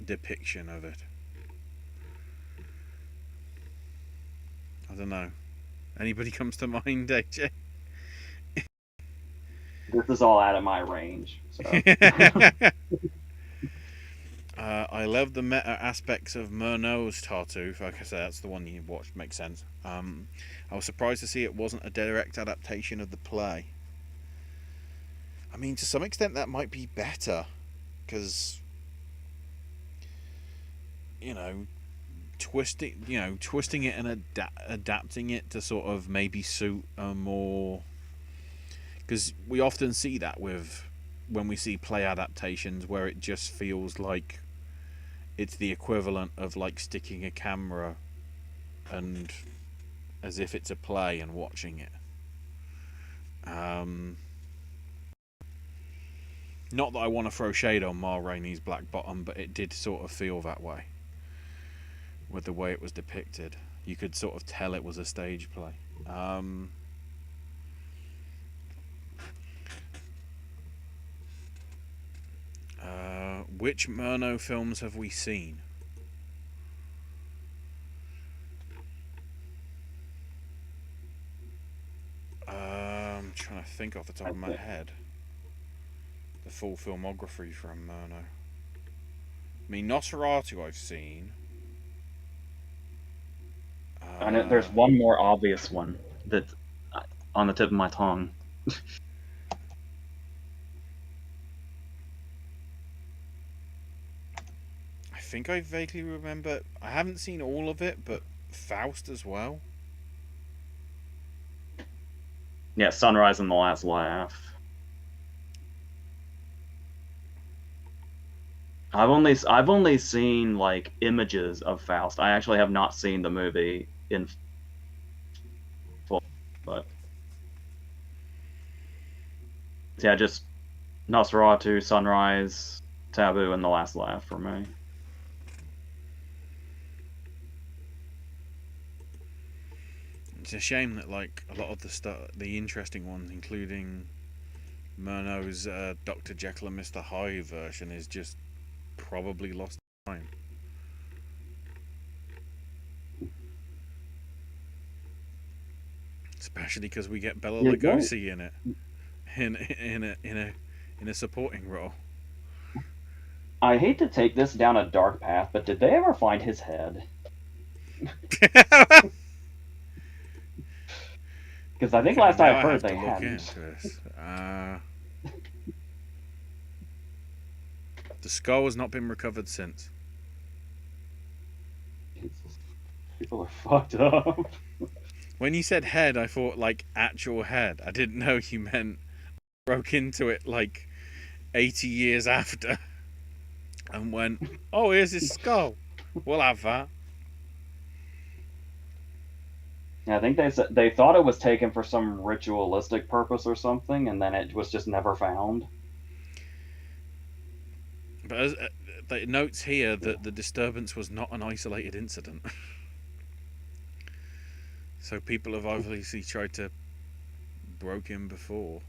depiction of it. I don't know. Anybody comes to mind, AJ? This is all out of my range. So I love the meta aspects of Murnau's Tartuffe. Like I said, that's the one you watched. Makes sense. I was surprised to see it wasn't a direct adaptation of the play. I mean, to some extent, that might be better because you know, twisting it and adapting it to sort of maybe suit a more. Because we often see that with when we see play adaptations where it just feels like it's the equivalent of like sticking a camera and as if it's a play and watching it. Um, Not that I want to throw shade on Ma Rainey's Black Bottom, but it did sort of feel that way with the way it was depicted. You could sort of tell it was a stage play. Which Murnau films have we seen? I'm trying to think off the top I of my think head. The full filmography from Murnau. I mean, Nosferatu I've seen. I know Uh, there's one more obvious one that's on the tip of my tongue. I think I vaguely remember. I haven't seen all of it, but Faust as well. Yeah, Sunrise and the Last Laugh. I've only seen like images of Faust. I actually have not seen the movie in full, but yeah, just Nosferatu, Sunrise, Taboo, and the Last Laugh for me. It's a shame that like a lot of the interesting ones, including Murnau's Dr. Jekyll and Mr. Hyde version, is just probably lost time. Especially because we get Bela You don't. Lugosi in it, in a supporting role. I hate to take this down a dark path, but did they ever find his head? Because I think Okay, last now I've I heard have to they look hadn't. into this. The skull has not been recovered since. Jesus. People are fucked up. When you said head, I thought like actual head. I didn't know you meant broke into it like 80 years after and went, oh, here's his skull. We'll have that. Yeah, I think they thought it was taken for some ritualistic purpose or something, and then it was just never found. But as, the notes here that the disturbance was not an isolated incident. So people have obviously tried to broke him before.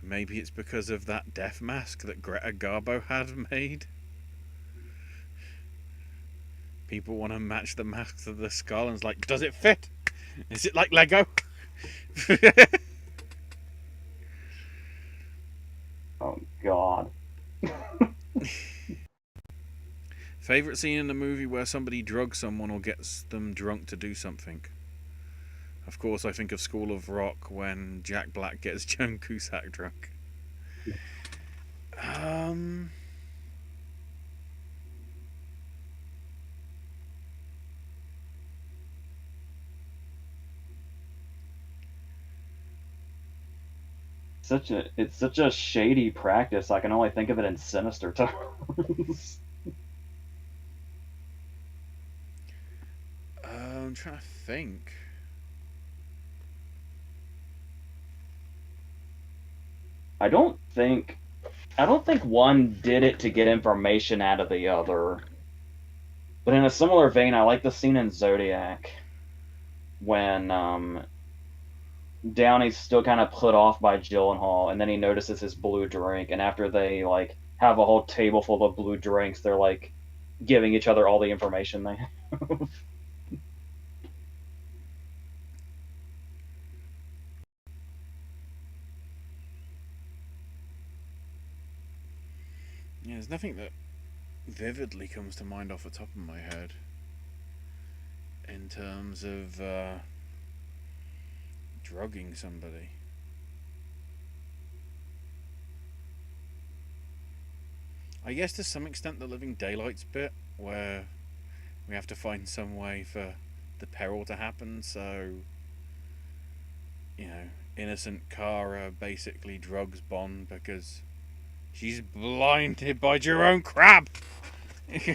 Maybe it's because of that death mask that Greta Garbo had made. People want to match the mask to the skull, and it's like, does it fit? Is it like Lego? Oh God. Favorite scene in the movie where somebody drugs someone or gets them drunk to do something? Of course, I think of School of Rock when Jack Black gets Joan Cusack drunk. Um, It's such a shady practice. I can only think of it in sinister terms. I'm trying to think. I don't think I don't think one did it to get information out of the other. But in a similar vein, I like the scene in Zodiac when Downey's still kind of put off by Gyllenhaal, and then he notices his blue drink, and after they like have a whole table full of blue drinks, they're like giving each other all the information they have. Yeah, there's nothing that vividly comes to mind off the top of my head in terms of drugging somebody. I guess to some extent the Living Daylights bit, where we have to find some way for the peril to happen, so, you know, innocent Kara basically drugs Bond because she's blinded by Jerome Crab! Which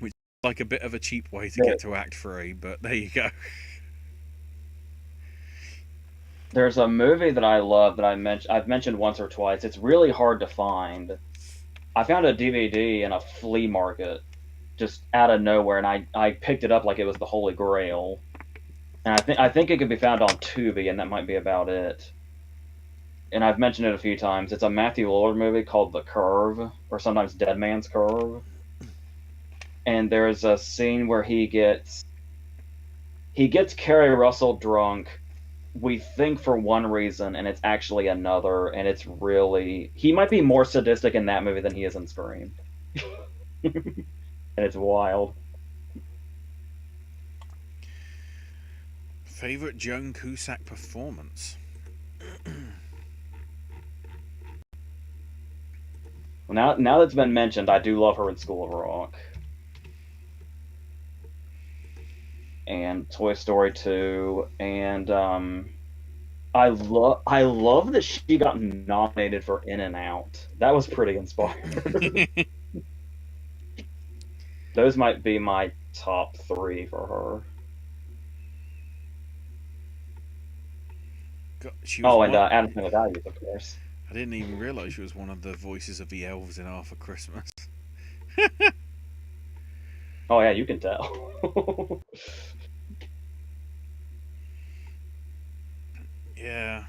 is like a bit of a cheap way to get to Act 3, but there you go. There's a movie that I love that I've mentioned once or twice. It's really hard to find. I found a DVD in a flea market just out of nowhere, and I picked it up like it was the Holy Grail. And I think it could be found on Tubi, and that might be about it. And I've mentioned it a few times. It's a Matthew Lillard movie called The Curve, or sometimes Dead Man's Curve. And there's a scene where he gets Carrie Russell drunk. We think for one reason, and it's actually another. And it's really he might be more sadistic in that movie than he is in Scream, and it's wild. Favorite Joan Cusack performance? Well, now that's been mentioned, I do love her in School of Rock and Toy Story 2, and I love that she got nominated for In and Out. That was pretty inspiring. Those might be my top three for her. She was Oh, and one. Adam Family Values, of course. I didn't even realise she was one of the voices of the elves in Arthur Christmas. Oh yeah, you can tell. Yeah.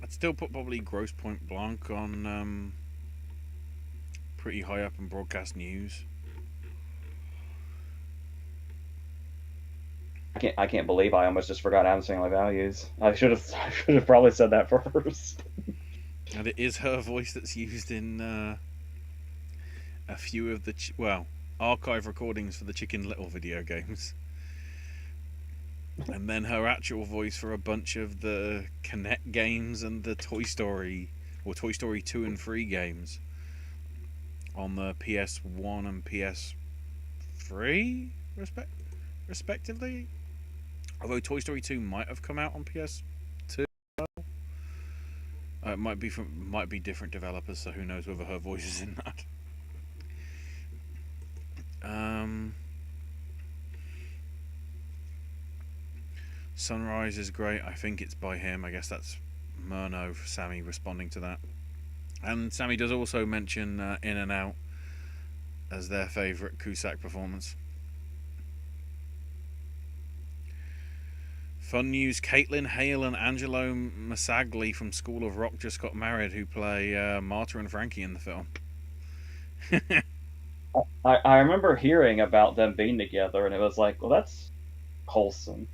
I'd still put probably Grosse Point Blanc on pretty high up in broadcast news. I can't believe I almost just forgot Adam's Family Values. I should have probably said that first. And it is her voice that's used in a few of the archive recordings for the Chicken Little video games, and then her actual voice for a bunch of the Kinect games and the Toy Story 2 and 3 games on the PS1 and PS3 respectively. Although Toy Story 2 might have come out on PS2. It might be different developers, so who knows whether her voice is in that. Sunrise is great. I think it's by him. I guess that's Murno, Sammy responding to that. And Sammy does also mention In and Out as their favourite Cusack performance. Fun news, Caitlin Hale and Angelo Masagli from School of Rock just got married, who play Marta and Frankie in the film. I remember hearing about them being together, and it was like, well, that's wholesome.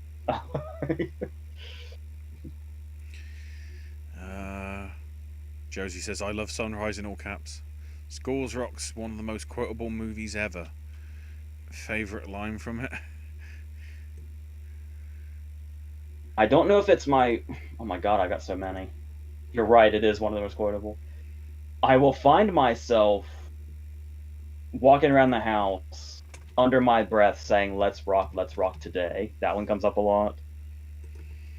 Josie says, I love Sunrise in all caps. Schools Rock's one of the most quotable movies ever. Favourite line from it? I don't know if it's my. Oh my god, I got so many. You're right, it is one of the most quotable. I will find myself walking around the house under my breath saying, let's rock today. That one comes up a lot.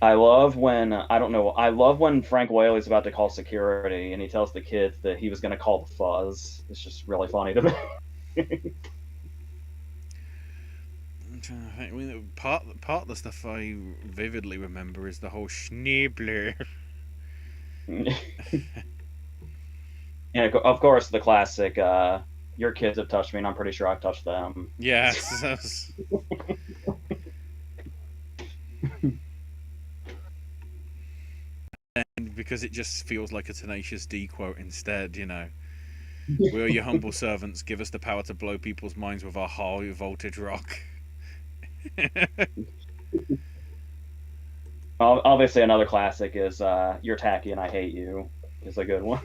I love when, I don't know, I love when Frank Whaley's about to call security and he tells the kids that he was going to call the fuzz. It's just really funny to me. I'm trying to think. I mean, part of the stuff I vividly remember is the whole Schneebler. And of course, the classic, your kids have touched me and I'm pretty sure I've touched them. Yes. And because it just feels like a Tenacious D quote instead, you know. We are your humble servants. Give us the power to blow people's minds with our high voltage rock. Obviously, another classic is "You're tacky and I hate you" is a good one.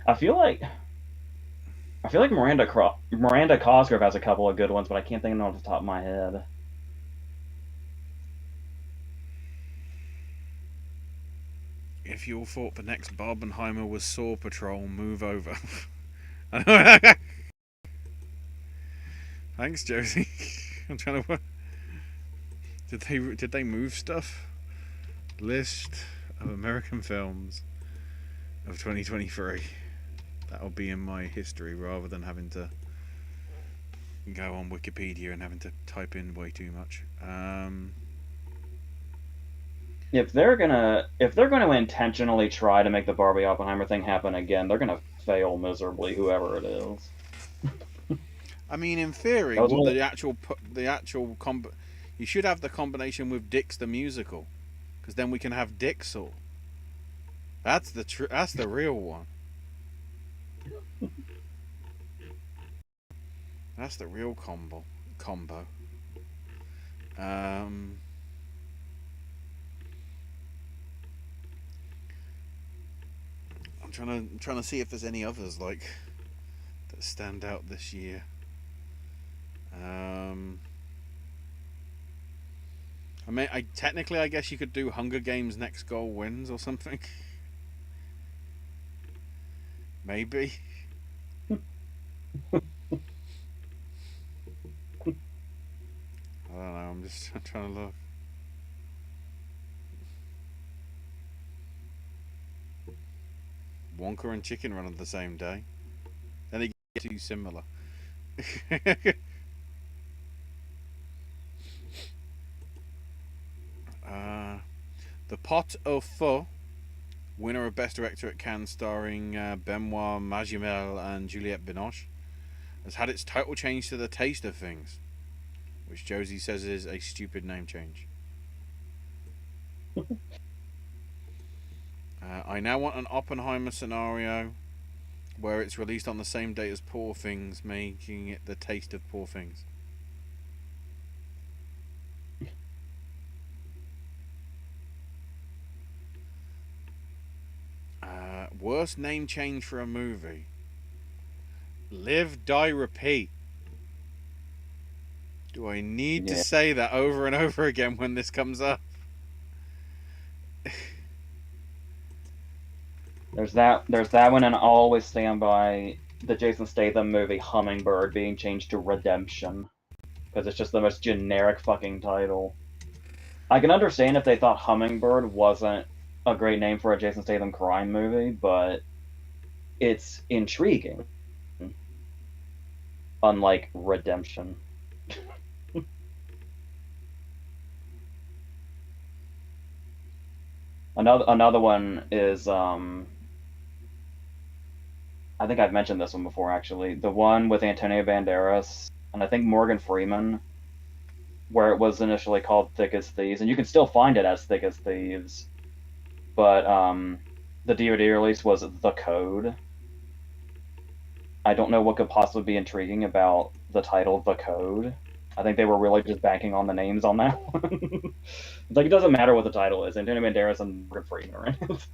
I feel like Miranda Cosgrove has a couple of good ones, but I can't think of them off the top of my head. If you all thought the next Barbenheimer was Saw Patrol, move over. Thanks, Josie. I'm trying to. Did they move stuff? List of American films of 2023. That'll be in my history rather than having to go on Wikipedia and having to type in way too much. If they're gonna intentionally try to make the Barbie Oppenheimer thing happen again, they're gonna fail miserably, whoever it is. I mean, in theory, That was what one. you should have the combination with Dix the musical, because then we can have Dixel. That's the real one. That's the real combo. I'm trying to see if there's any others like that stand out this year. I mean, I guess you could do Hunger Games Next Goal Wins or something. Maybe. I don't know. I'm just trying to look. Wonka and Chicken Run on the same day. Then they get too similar. The Pot au Feu, winner of Best Director at Cannes, starring Benoit Magimel and Juliette Binoche, has had its title changed to The Taste of Things, which Josie says is a stupid name change. I now want an Oppenheimer scenario where it's released on the same day as Poor Things, making it the taste of Poor Things. Worst name change for a movie. Live, Die, Repeat. Do I need to Yeah. say that over and over again when this comes up? There's that one, and I always stand by the Jason Statham movie Hummingbird being changed to Redemption because it's just the most generic fucking title. I can understand if they thought Hummingbird wasn't a great name for a Jason Statham crime movie, but it's intriguing, unlike Redemption. Another one is I think I've mentioned this one before actually. The one with Antonio Banderas and I think Morgan Freeman, where it was initially called Thick as Thieves, and you can still find it as Thick as Thieves, but the DVD release was The Code. I don't know what could possibly be intriguing about the title The Code. I think they were really just banking on the names on that one. It's like it doesn't matter what the title is. Antonio Banderas and Morgan Freeman are in it.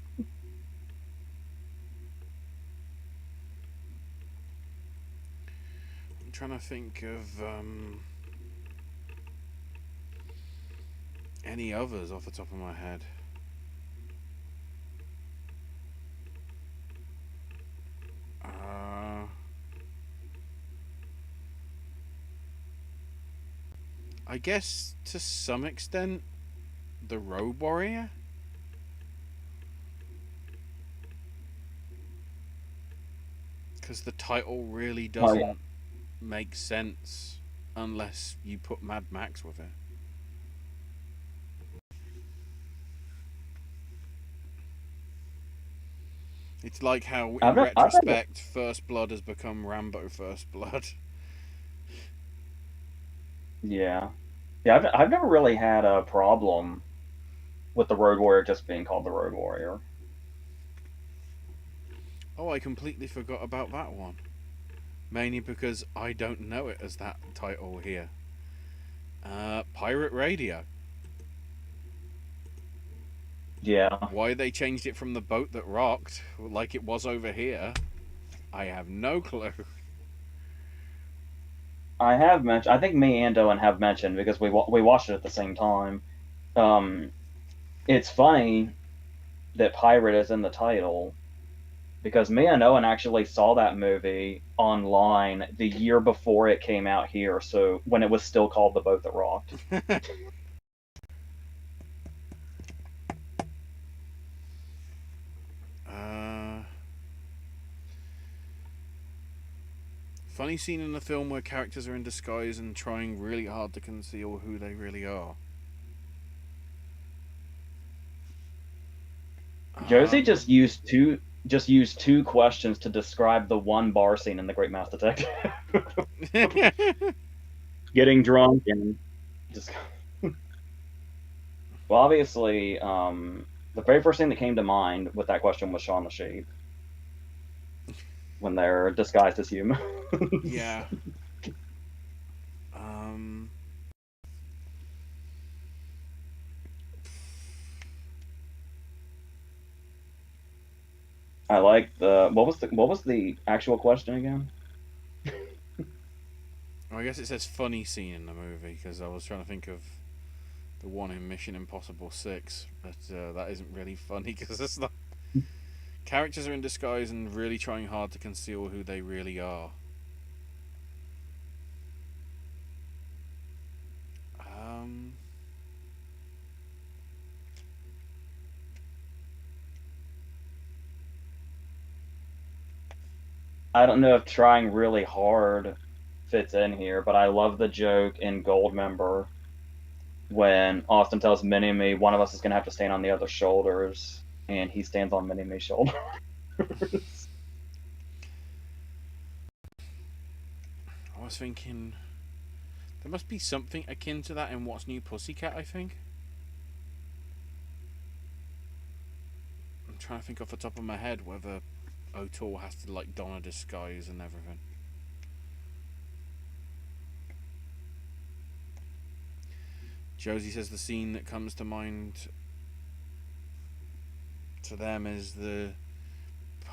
I'm trying to think of any others off the top of my head. Uh, I guess to some extent, the Road Warrior. Because the title really Oh yeah. doesn't make sense unless you put Mad Max with it. It's like how, in I've never, retrospect, First Blood has become Rambo First Blood. yeah. Yeah, I've never really had a problem with the Road Warrior just being called the Road Warrior. Oh, I completely forgot about that one. Mainly because I don't know it as that title here. Pirate Radio. Yeah. Why they changed it from the boat that rocked, like it was over here, I have no clue. I have mentioned. I think me and Owen have mentioned because we watched it at the same time. Um, it's funny that pirate is in the title because me and Owen actually saw that movie online the year before it came out here. So when it was still called The Boat That Rocked. uh, Funny scene in the film where characters are in disguise and trying really hard to conceal who they really are. Josie Um, just used two questions to describe the one bar scene in The Great Mouse Detective. Getting drunk and just well, obviously, the very first thing that came to mind with that question was Shaun the Sheep when they're disguised as humans. yeah. Um, I like the what was the actual question again? I guess it says funny scene in the movie because I was trying to think of the one in Mission Impossible 6, but that isn't really funny because it's not. Characters are in disguise and really trying hard to conceal who they really are. Um, I don't know if trying really hard fits in here, but I love the joke in Goldmember when Austin tells Mini Me one of us is gonna have to stand on the other's shoulders, and he stands on Mini Me's shoulders. I was thinking there must be something akin to that in What's New Pussycat, I think. I'm trying to think off the top of my head whether O'Toole has to like don a disguise and everything. Josie says the scene that comes to mind to them is the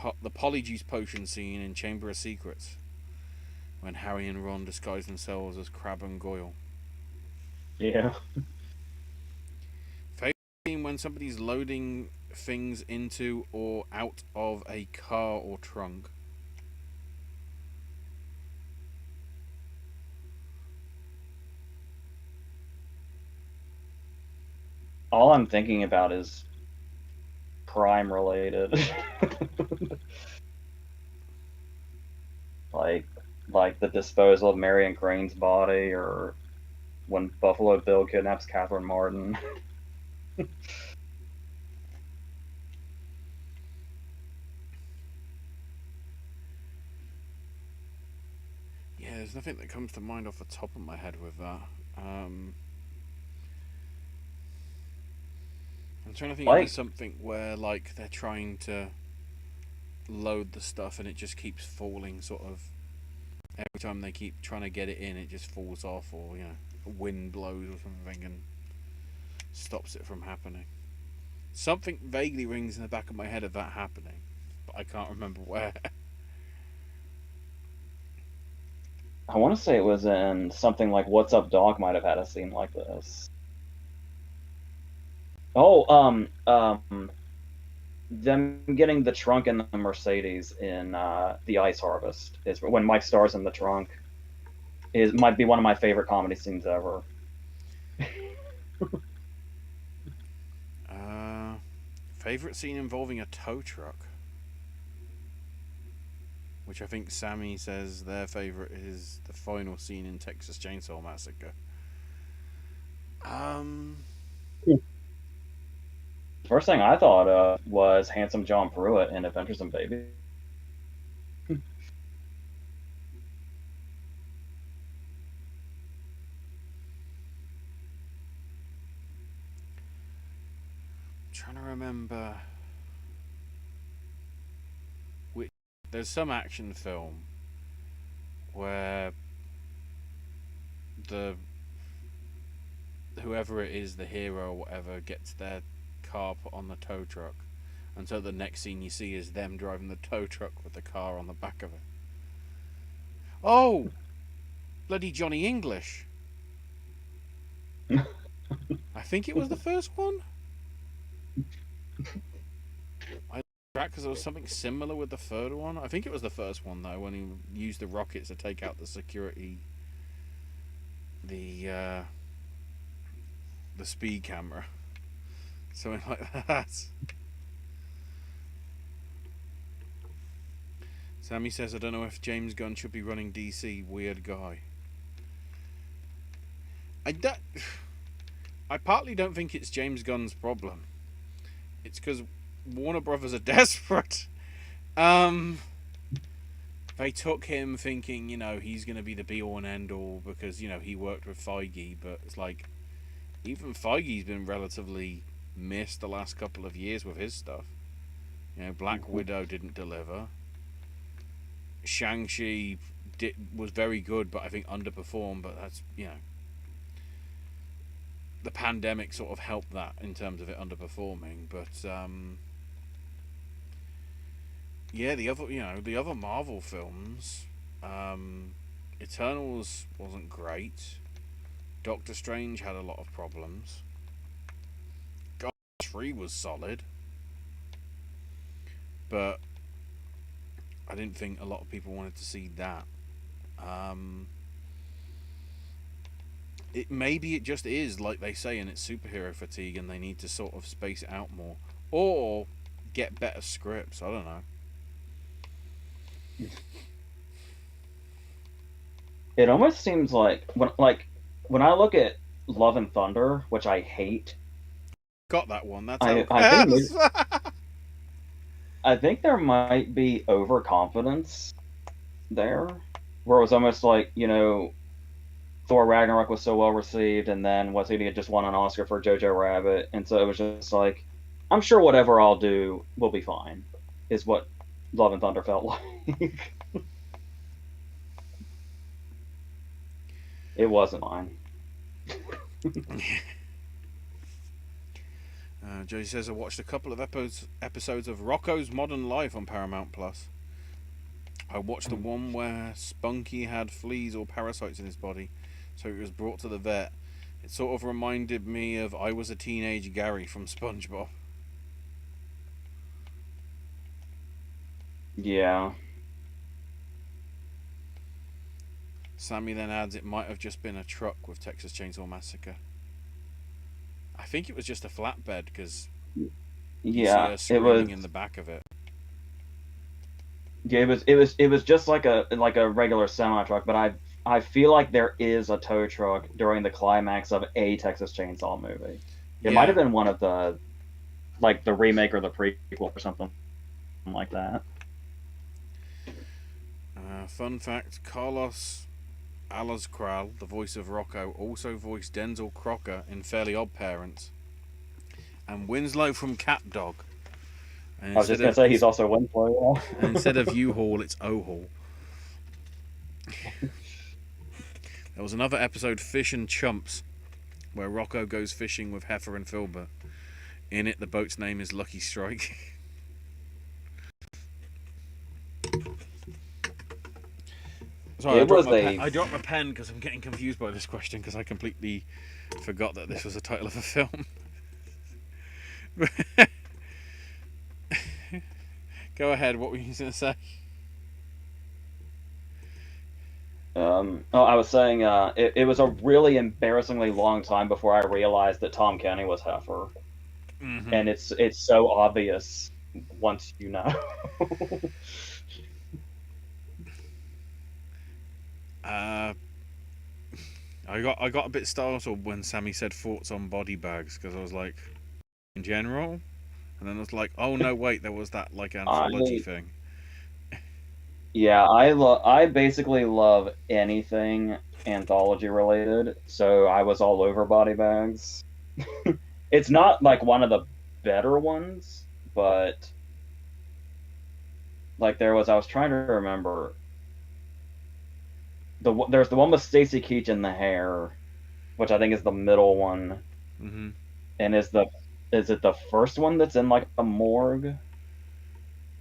polyjuice potion scene in Chamber of Secrets, when Harry and Ron disguise themselves as Crabbe and Goyle. Yeah. Favorite scene when somebody's loading things into or out of a car or trunk. All I'm thinking about is crime related. like like the disposal of Marion Crane's body, or when Buffalo Bill kidnaps Catherine Martin. Yeah, there's nothing that comes to mind off the top of my head with that. I'm trying to think if there's Like, something where like they're trying to load the stuff and it just keeps falling, sort of every time they keep trying to get it in, it just falls off, or a wind blows or something and stops it from happening. Something vaguely rings in the back of my head of that happening, but I can't remember where. I want to say it was in something like What's Up Doc might have had a scene like this. Oh, them getting the trunk in the Mercedes in The Ice Harvest is when Mike stars in the trunk. Is might be one of my favorite comedy scenes ever. uh, Favorite scene involving a tow truck, which I think Sammy says their favorite is the final scene in Texas Chainsaw Massacre. Um, First thing I thought of was Handsome John Pruitt in Adventures in Baby. trying to remember which. There's some action film where the whoever it is, the hero or whatever, gets their car put on the tow truck, and so the next scene you see is them driving the tow truck with the car on the back of it. Oh, bloody Johnny English! I think it was the first one. I track because there was something similar with the third one. I think it was the first one though, when he used the rockets to take out the security, the speed camera, something like that. Sammy says, I don't know if James Gunn should be running DC. Weird guy. I partly don't think it's James Gunn's problem. It's because Warner Brothers are desperate. Um, they took him thinking, he's going to be the be all and end all because, he worked with Feige, but it's like, even Feige's been relatively missed the last couple of years with his stuff. Black Widow didn't deliver. Shang-Chi was very good, but I think underperformed, but that's, the pandemic sort of helped that in terms of it underperforming, but the other Marvel films, Eternals wasn't great. Doctor Strange had a lot of problems. God 3 was solid, but I didn't think a lot of people wanted to see that. Maybe it just is like they say, and it's superhero fatigue, and they need to sort of space it out more, or get better scripts. I don't know. It almost seems like when I look at Love and Thunder, which I hate, Got that one. That's I how. I think I think there might be overconfidence there, where it was almost like Thor Ragnarok was so well received, and then he had just won an Oscar for Jojo Rabbit, and so it was just like, I'm sure whatever I'll do will be fine. Is what Love and Thunder felt like. It wasn't fine. Josie says I watched a couple of episodes of Rocco's Modern Life on Paramount Plus. I watched the one where Spunky had fleas or parasites in his body, so he was brought to the vet. It sort of reminded me of I Was a Teenage Gary from SpongeBob. Yeah. Sammy then adds it might have just been a truck with Texas Chainsaw Massacre. I think it was just a flatbed because you see Yeah. her It screaming was. in the back of it. Yeah. It was just like a regular semi truck, but I feel like there is a tow truck during the climax of a Texas Chainsaw movie. It might Yeah. have been one of the like the remake or the prequel or something like that. Fun fact: Carlos Alazcral, the voice of Rocco, also voiced Denzel Crocker in Fairly Odd Parents, and Winslow from Cat Dog. And I was just gonna say he's also Winslow. instead of U-Haul, it's O-Haul. There was another episode, Fish and Chumps, where Rocco goes fishing with Heifer and Filbert. In it, the boat's name is Lucky Strike. Sorry, It was I a dropped my pen because I'm getting confused by this question because I completely forgot that this was the title of a film. Go ahead. What were you going to say? Oh, I was saying, it was a really embarrassingly long time before I realized that Tom Kenny was Heifer, Mm-hmm. and it's so obvious once you know. Uh, I got a bit startled when Sammy said thoughts on body bags because I was like, in general, and then I was like, oh no, wait, there was that like anthology I thing. Yeah, I basically love anything anthology related, so I was all over body bags. It's not like one of the better ones, but like I was trying to remember there's the one with Stacy Keach in the hair, which I think is the middle one, Mm-hmm. and is it the first one that's in like a morgue?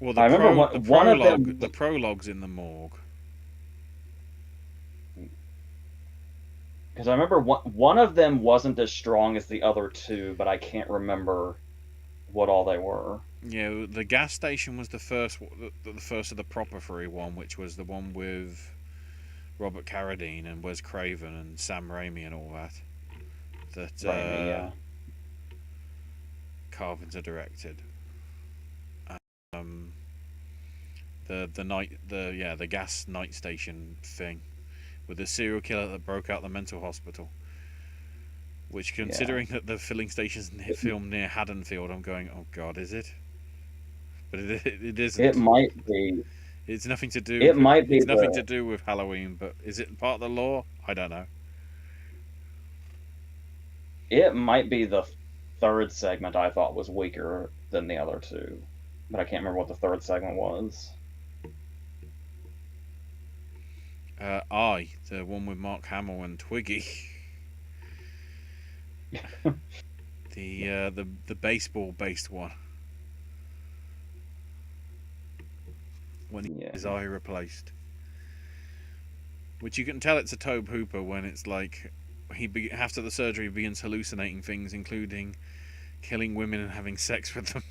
Well, I remember one of them. the prologue's in the morgue. Because I remember one of them wasn't as strong as the other two, but I can't remember what all they were. Yeah, the gas station was the first of the proper three one, which was the one with Robert Carradine and Wes Craven and Sam Raimi and all that. That Raimi, yeah. Carpenter directed. Um, the gas night station thing with the serial killer that broke out the mental hospital. Which, Yeah. considering that the filling station's filmed near Haddonfield, I'm going, oh god, is it? But it It isn't. might be. It's nothing to do. It might be It's nothing to the. do with Halloween. But is it part of the law? I don't know. It might be the third segment I thought was weaker than the other two, but I can't remember what the third segment was. The one with Mark Hamill and Twiggy, the baseball based one when his Yeah. eye replaced, which you can tell it's a Tobe Hooper when it's like after the surgery begins hallucinating things, including killing women and having sex with them.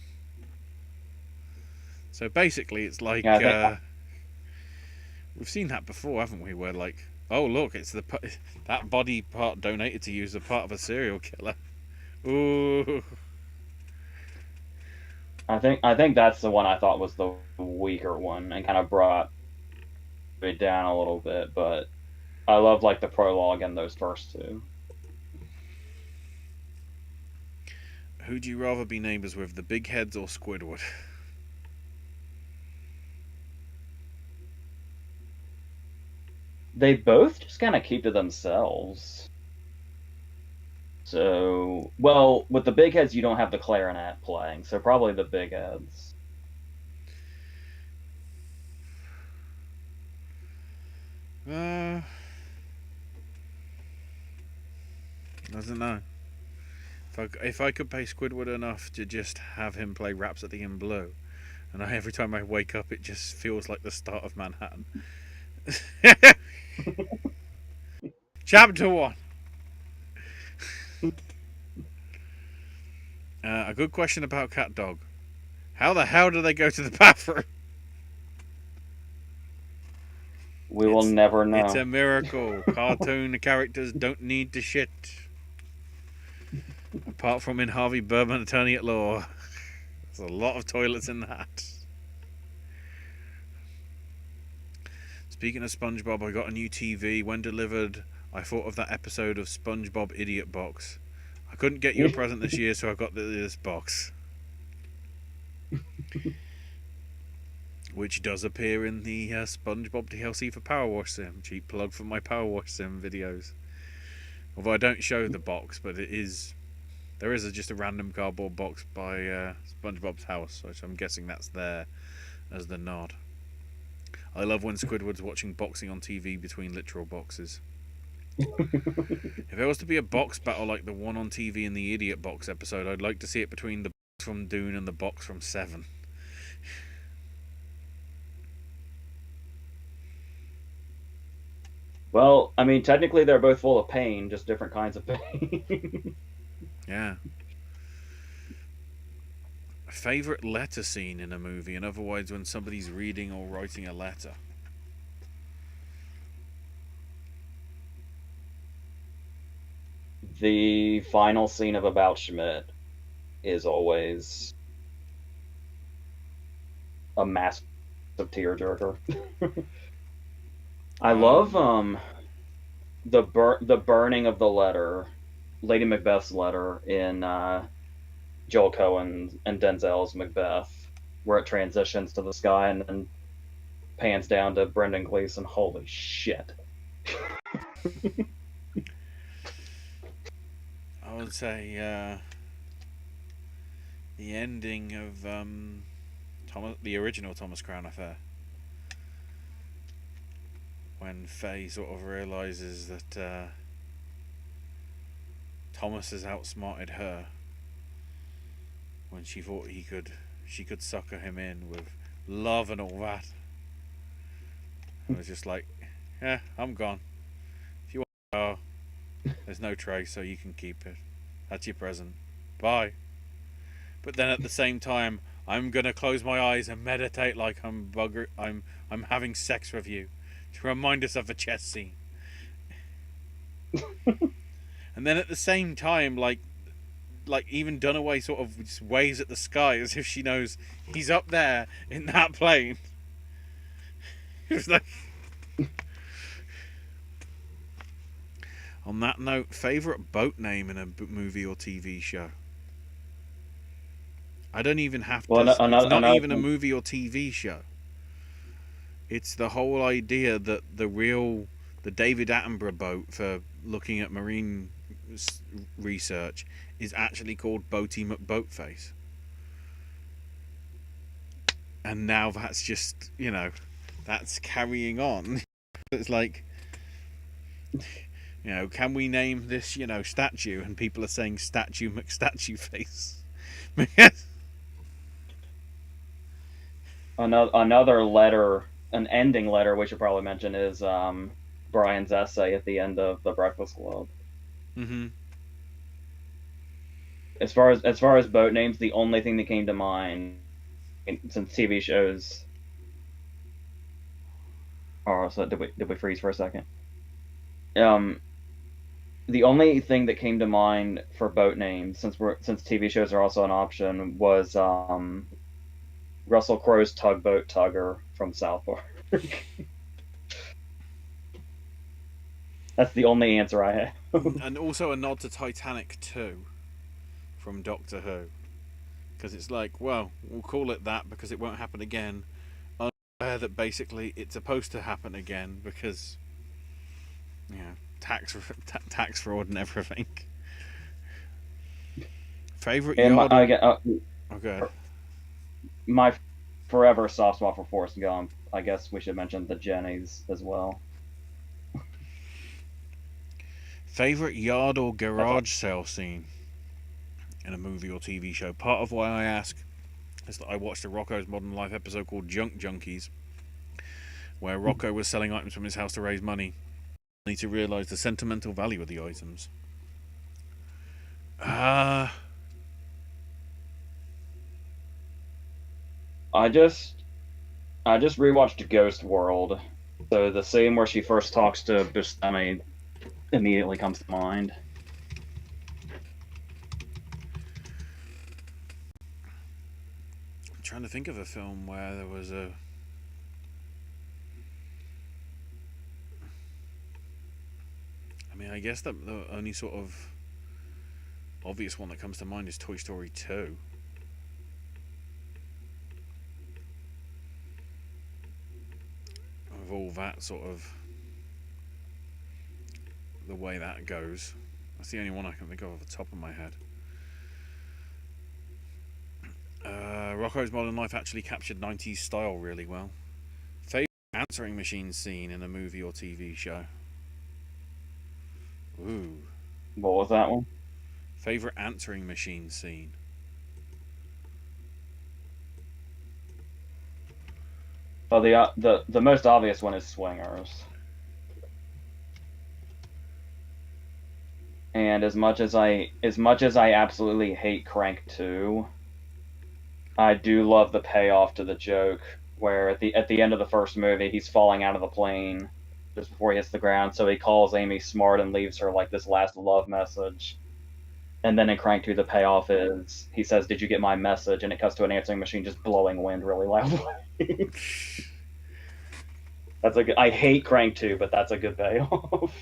So basically, it's Yeah, like I think. we've seen that before, haven't we? Where like, oh look, it's that body part donated to you as a part of a serial killer. Ooh, I think that's the one I thought was the weaker one and kind of brought it down a little bit, but I love like the prologue and those first two. who'd you rather be neighbours with, the big heads or Squidward? They both just kind of keep to themselves. So, well, with the big heads, you don't have the clarinet playing, so probably the big heads. Uh, doesn't know. If I could pay Squidward enough to just have him play Rhapsody in Blue, and every time I wake up, it just feels like the start of Manhattan. Chapter 1. A good question about Cat Dog. How the hell do they go to the bathroom? We will It's never it's know. a miracle. Cartoon characters don't need to shit. Apart from in Harvey Birdman, Attorney at Law. There's a lot of toilets in that. Speaking of SpongeBob, I got a new TV. When delivered, I thought of that episode of SpongeBob Idiot Box. I couldn't get you a present this year, so I got this box. Which does appear in the SpongeBob DLC for Power Wash Sim. Cheap plug for my Power Wash Sim videos. Although I don't show the box, but there is just a random cardboard box by SpongeBob's house, which I'm guessing that's there as the nod. I love when Squidward's watching boxing on TV between literal boxes. If there was to be a box battle like the one on TV in the Idiot Box episode, I'd like to see it between the box from Dune and the box from Seven. Well, I mean, technically they're both full of pain, just different kinds of pain. Yeah. Favorite letter scene in a movie, in other words, when somebody's reading or writing a letter. The final scene of About Schmidt is always a massive tearjerker. I love Um, the burning of the letter, Lady Macbeth's letter in Joel Cohen and Denzel's Macbeth, where it transitions to the sky and then pans down to Brendan Gleeson. Holy shit! I would say the ending of the original Thomas Crown Affair, when Faye sort of realizes that Thomas has outsmarted her, when she thought she could sucker him in with love and all that. I was just like, yeah, I'm gone. If you want to go, there's no tray, so you can keep it. That's your present. Bye. But then at the same time, I'm gonna close my eyes and meditate like I'm having sex with you, to remind us of a chess scene. And then at the same time, like even Dunaway sort of just waves at the sky as if she knows he's up there in that plane. It's like. On that note, favorite boat name in a movie or TV show? I don't even have Well, to. It's not another even a movie or TV show. It's the whole idea that the David Attenborough boat for looking at marine research is actually called Boaty McBoatface. And now that's just, that's carrying on. It's like, can we name this, statue? And people are saying Statue McStatue Face. another letter, an ending letter we should probably mention is Brian's essay at the end of The Breakfast Club. Mm-hmm. As far as boat names, the only thing that came to mind since TV shows. Oh, so did we freeze for a second? Um, the only thing that came to mind for boat names, since TV shows are also an option, was Russell Crowe's tugboat Tugger from South Park. That's the only answer I have. And also a nod to Titanic 2 from Doctor Who. Because it's like, well, we'll call it that because it won't happen again. Unaware that basically it's supposed to happen again because, tax fraud and everything. Favorite And yard or okay. my forever soft spot for Forrest Gump. I guess we should mention the Jennies as well. Favorite yard or That's all. garage sale scene in a movie or TV show. Part of why I ask is that I watched a Rocco's Modern Life episode called Junk Junkies, where Rocco was selling items from his house to raise money. Only to realise the sentimental value of the items. Uh, I just I just rewatched Ghost World, so the scene where she first talks to Buscemi immediately comes to mind. I'm trying to think of a film where there was a. I mean, I guess the only sort of obvious one that comes to mind is Toy Story 2. Of all that sort of the way that goes. That's the only one I can think of off the top of my head. Rocco's Modern Life actually captured 90s style really well. Favorite answering machine scene in a movie or TV show? Ooh. What was that one? Favorite answering machine scene? Well, the most obvious one is Swingers. And as much as I absolutely hate Crank 2, I do love the payoff to the joke where at the end of the first movie he's falling out of the plane just before he hits the ground, so he calls Amy smart and leaves her like this last love message. And then in Crank 2 the payoff is he says, "Did you get my message?" and it cuts to an answering machine just blowing wind really loudly. That's a good, I hate Crank 2, but that's a good payoff.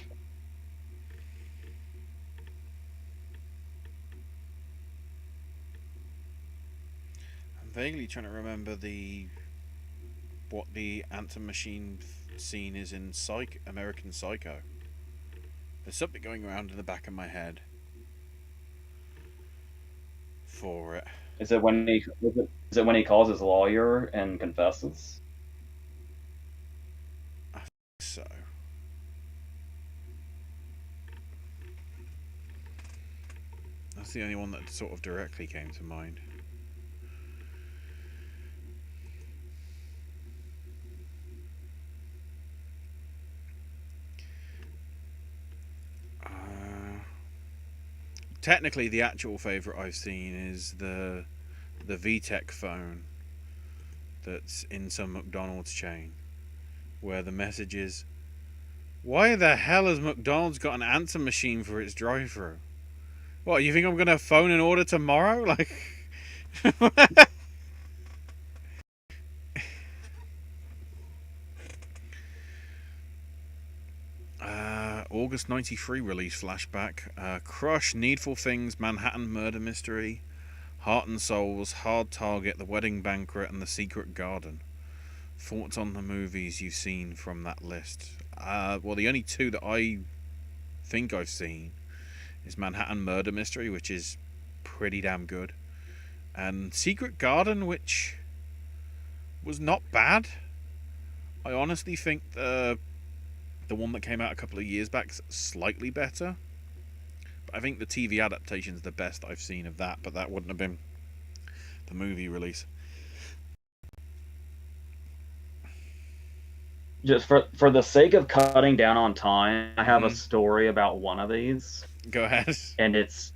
I'm vaguely trying to remember the what the answer machine scene is in American Psycho. There's something going around in the back of my head for it. Is it when he calls his lawyer and confesses? I think so. That's the only one that sort of directly came to mind. Uh, Technically, the actual favourite I've seen is the VTech phone that's in some McDonald's chain, where the message is, "Why the hell has McDonald's got an answer machine for its drive-through? What, you think I'm gonna phone an order tomorrow?" Like, August '93 release flashback. Crush, Needful Things, Manhattan Murder Mystery, Heart and Souls, Hard Target, The Wedding Banquet, and The Secret Garden. Thoughts on the movies you've seen from that list? Well, the only two that I think I've seen is Manhattan Murder Mystery, which is pretty damn good, and Secret Garden, which was not bad. I honestly think the one that came out a couple of years back is slightly better. But I think the TV adaptation is the best I've seen of that, but that wouldn't have been the movie release. Just for the sake of cutting down on time, I have a Mm-hmm. story about one of these, Go ahead. and it's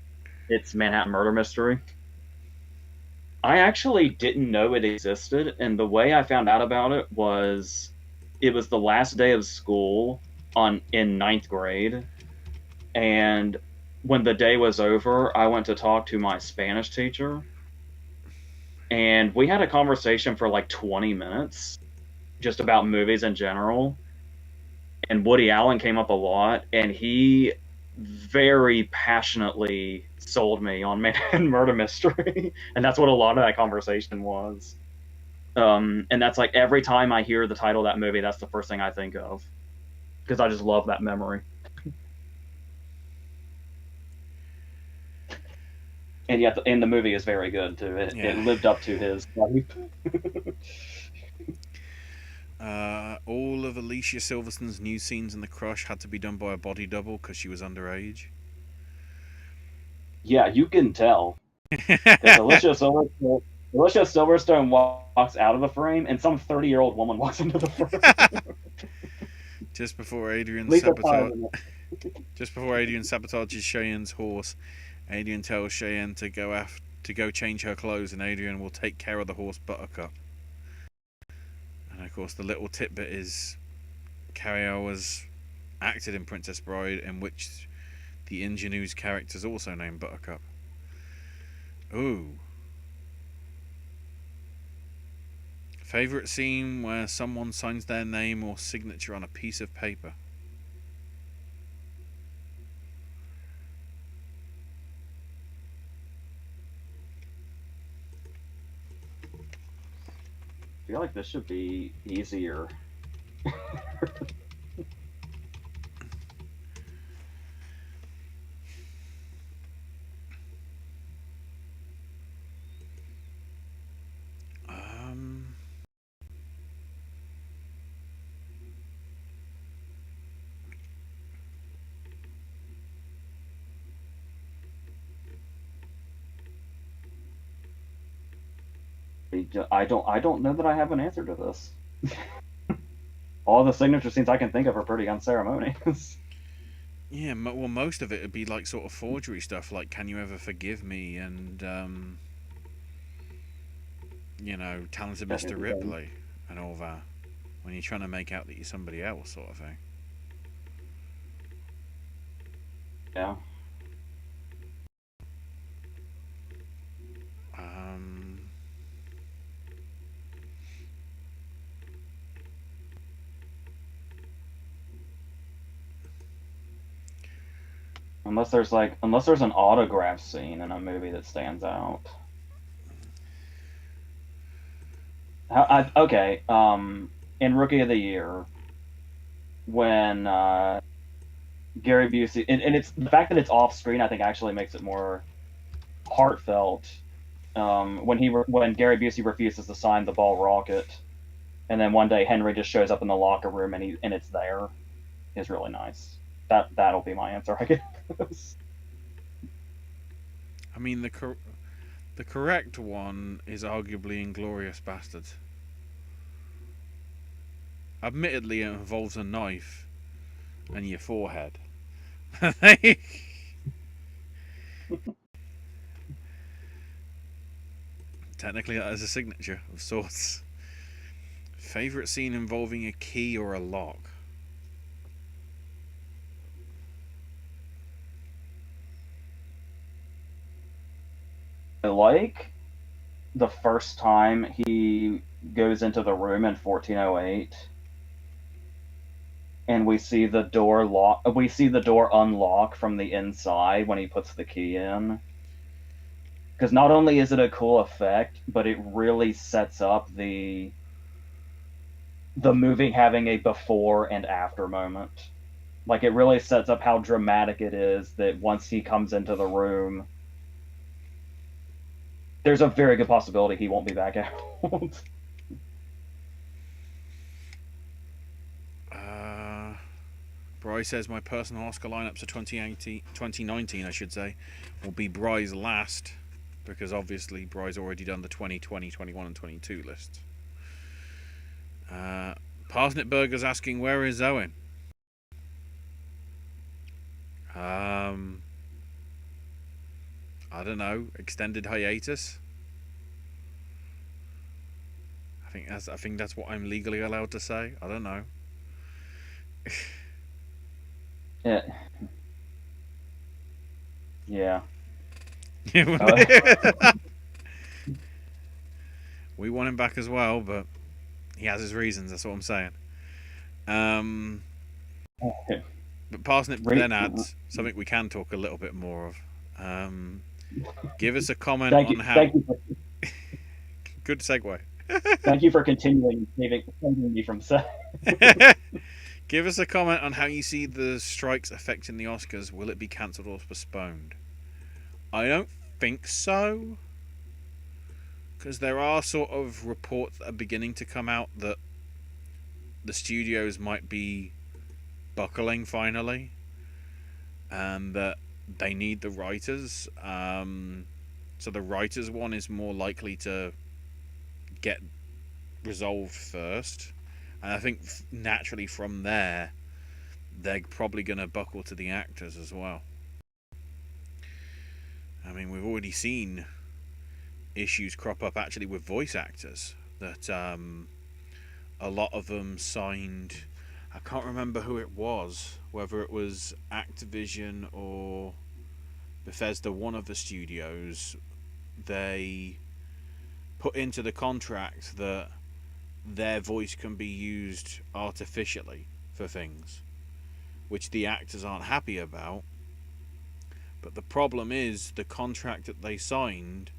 Manhattan Murder Mystery. I actually didn't know it existed, and the way I found out about it was the last day of school on in ninth grade, and when the day was over, I went to talk to my Spanish teacher, and we had a conversation for like 20 minutes just about movies in general. And Woody Allen came up a lot, and he very passionately sold me on Manhattan Murder Mystery, and that's what a lot of that conversation was. And that's like every time I hear the title of that movie, that's the first thing I think of because I just love that memory. and yet the movie is very good too. It Yeah. lived up to his hype. All of Alicia Silverstone's new scenes in The Crush had to be done by a body double because she was underage. Yeah, you can tell because Alicia Silverstone walks out of the frame, and some 30-year-old woman walks into the frame. Just before Adrian At least that's how I sabotage, remember. just before Adrian sabotages Cheyenne's horse, Adrian tells Cheyenne to go change her clothes, and Adrian will take care of the horse Buttercup. And of course, the little tidbit is Carrie was acted in Princess Bride, in which the ingenue's character is also named Buttercup. Ooh. Favorite scene where someone signs their name or signature on a piece of paper. I feel like this should be easier. Um, I don't know that I have an answer to this. All the signature scenes I can think of are pretty unceremonious. yeah, well, most of it would be like sort of forgery stuff, like "Can you ever forgive me?" and "Talented Mr. Ripley" and all that. When you're trying to make out that you're somebody else, sort of thing. Yeah. Um, Unless there's an autograph scene in a movie that stands out. Okay. In Rookie of the Year, when Gary Busey, and it's the fact that it's off screen, I think actually makes it more heartfelt. When Gary Busey refuses to sign the ball rocket, and then one day Henry just shows up in the locker room and it's there, is really nice. That'll be my answer, I guess. I mean, the correct one is arguably Inglorious Bastards. Admittedly, it involves a knife and your forehead. Technically, that is a signature of sorts. Favorite scene involving a key or a lock? I like the first time he goes into the room in 1408 and we see the door unlock from the inside when he puts the key in, because not only is it a cool effect, but it really sets up the movie having a before and after moment. Like, it really sets up how dramatic it is that once he comes into the room, there's a very good possibility he won't be back out. Bry says my personal Oscar lineups for 2019, I should say, will be Bry's last, because obviously Bry's already done the 2020, 21, and 22 list. Parsnip Burger's asking, where is Owen? I don't know. Extended hiatus. I think that's what I'm legally allowed to say. I don't know. Yeah. Yeah. We want him back as well, but he has his reasons. That's what I'm saying. But Parsnip then adds something we can talk a little bit more of. Give us a comment on how. Thank you. Good segue. Thank you for continuing saving me from saying. Give us a comment on how you see the strikes affecting the Oscars. Will it be cancelled or postponed? I don't think so, because there are sort of reports that are beginning to come out that the studios might be buckling finally, and that they need the writers. So the writers one is more likely to get resolved first, and I think naturally from there they're probably going to buckle to the actors as well. I mean, we've already seen issues crop up actually with voice actors that a lot of them signed. I can't remember who it was, whether it was Activision or Bethesda, one of the studios. They put into the contract that their voice can be used artificially for things, which the actors aren't happy about. But the problem is the contract that they signed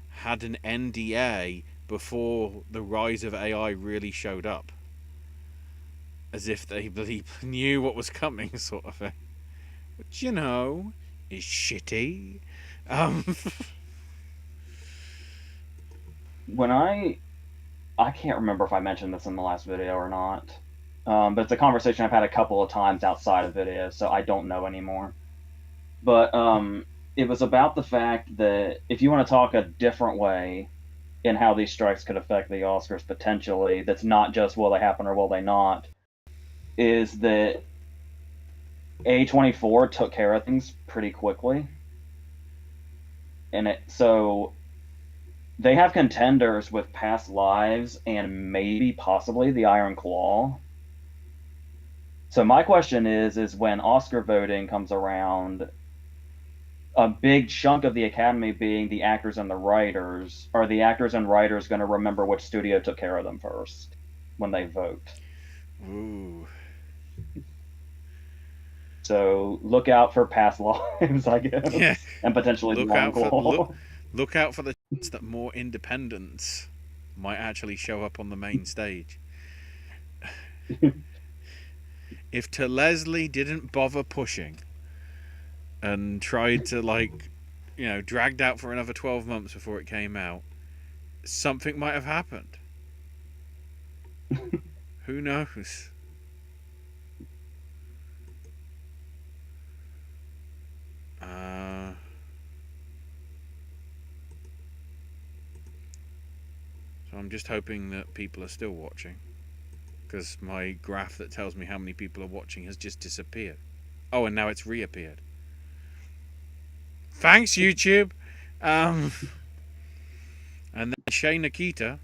had an NDA before the rise of AI really showed up. As if they knew what was coming, sort of thing. Which, you know, is shitty. When I can't remember if I mentioned this in the last video or not, but it's a conversation I've had a couple of times outside of video, so I don't know anymore. But it was about the fact that if you want to talk a different way in how these strikes could affect the Oscars potentially, that's not just will they happen or will they not, is that A24 took care of things pretty quickly. So they have contenders with Past Lives and maybe possibly The Iron Claw. So my question is when Oscar voting comes around, a big chunk of the Academy being the actors and the writers, are the actors and writers going to remember which studio took care of them first when they vote? Ooh. So look out for Past Lives, I guess, Yeah. and potentially Look The Iron out for Claw. look out for the chance that more independents might actually show up on the main stage. If To Leslie didn't bother pushing and tried to dragged out for another 12 months before it came out, something might have happened. Who knows? So I'm just hoping that people are still watching, because my graph that tells me how many people are watching has just disappeared. Oh, and now it's reappeared. Thanks, YouTube. And then Shay Nikita,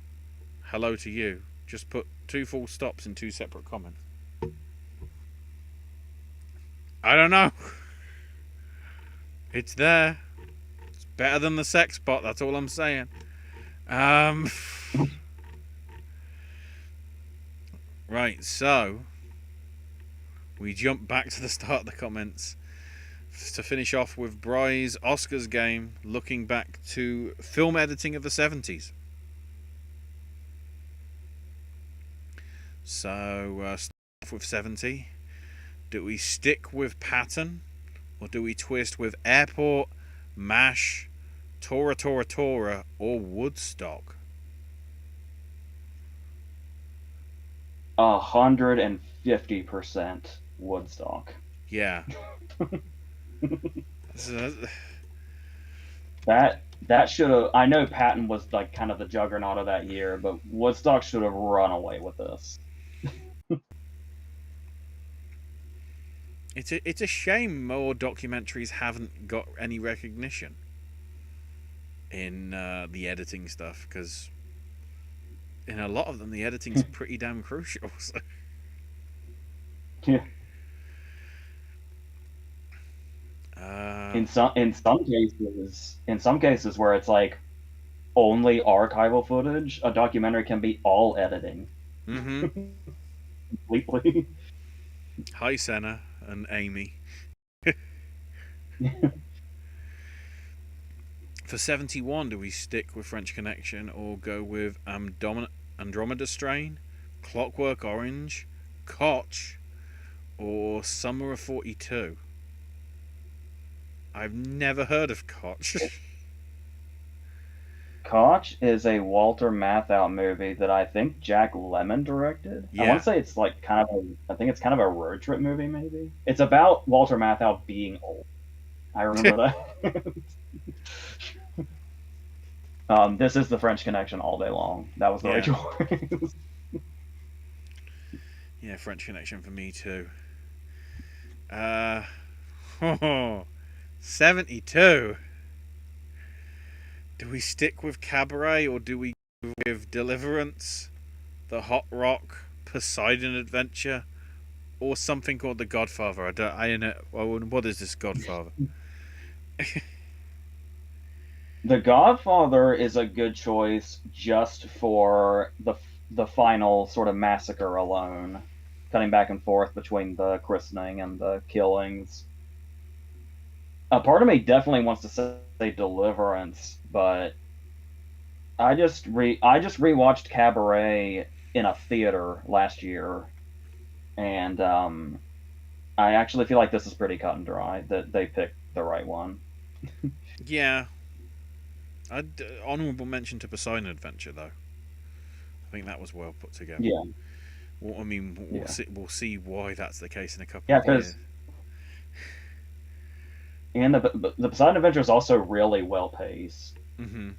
hello to you. Just put 2 full stops in 2 separate comments. I don't know. It's there. It's better than the sex bot. That's all I'm saying. Right, so we jump back to the start of the comments to finish off with Bry's Oscars game, looking back to film editing of the 70s. So, start off with 70. Do we stick with Patton, or do we twist with Airport, MASH, Tora Tora Tora, or Woodstock? 150% Woodstock. Yeah. That should have. I know Patton was like kind of the juggernaut of that year, but Woodstock should have run away with this. It's a shame more documentaries haven't got any recognition in the editing stuff, because in a lot of them the editing's pretty damn crucial. So. Yeah. In some cases where it's like only archival footage, a documentary can be all editing. Mm-hmm. Completely. Hi, Senna and Amy. For 71, do we stick with French Connection or go with Andromeda Strain, Clockwork Orange, Koch, or Summer of 42? I've never heard of Koch. Koch is a Walter Matthau movie that I think Jack Lemmon directed. I want Yeah. to say it's like kind of I think it's kind of a road trip movie, maybe. It's about Walter Matthau being old. I remember that. This is the French Connection all day long. That was the right Yeah. choice. Yeah, French Connection for me too. Uh, 72. Do we stick with Cabaret or do we go with Deliverance, The Hot Rock, Poseidon Adventure, or something called The Godfather? I don't. I know. Well, what is this Godfather? The Godfather is a good choice just for the final sort of massacre alone, cutting back and forth between the christening and the killings. A part of me definitely wants to say Deliverance, but I just rewatched Cabaret in a theater last year, and I actually feel like this is pretty cut and dry that they picked the right one. Yeah. Honourable mention to Poseidon Adventure though. I think that was well put together. Yeah, Well, I mean, we'll yeah, see. We'll see why that's the case in a couple yeah. of years. Because and the Poseidon Adventure is also really well paced. Hmm.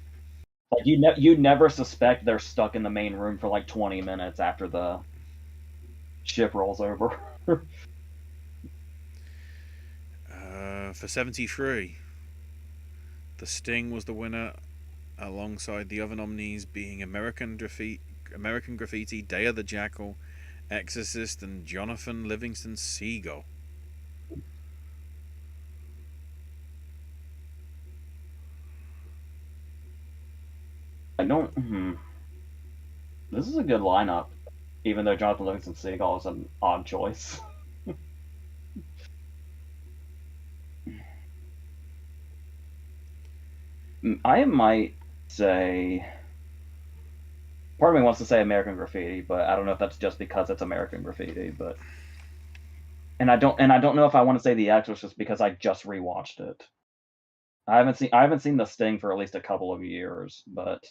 Like you never suspect they're stuck in the main room for like 20 minutes after the ship rolls over. For 73, The Sting was the winner, alongside the other nominees being American Graffiti, Day of the Jackal, Exorcist, and Jonathan Livingston Seagull. I don't. This is a good lineup, even though Jonathan Livingston Seagull is an odd choice. I might say. Part of me wants to say American Graffiti, but I don't know if that's just because it's American Graffiti. But and I don't know if I want to say The Exorcist because I just rewatched it. I haven't seen The Sting for at least a couple of years, but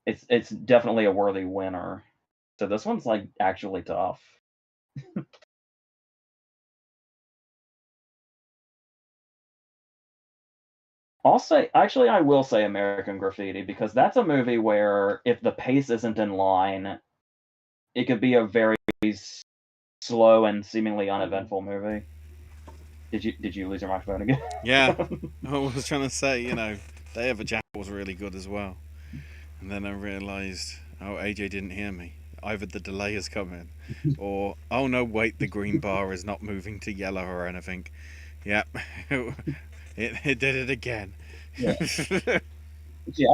it's definitely a worthy winner. So this one's like actually tough. I'll say actually I will say American Graffiti because that's a movie where if the pace isn't in line, it could be a very slow and seemingly uneventful movie. Did you lose your microphone again? Yeah, I was trying to say, Day of the Jackal was really good as well. And then I realised, oh, AJ didn't hear me. Either the delay has come in, or, oh no, wait, the green bar is not moving to yellow or anything. Yep, it did it again. Yeah. See,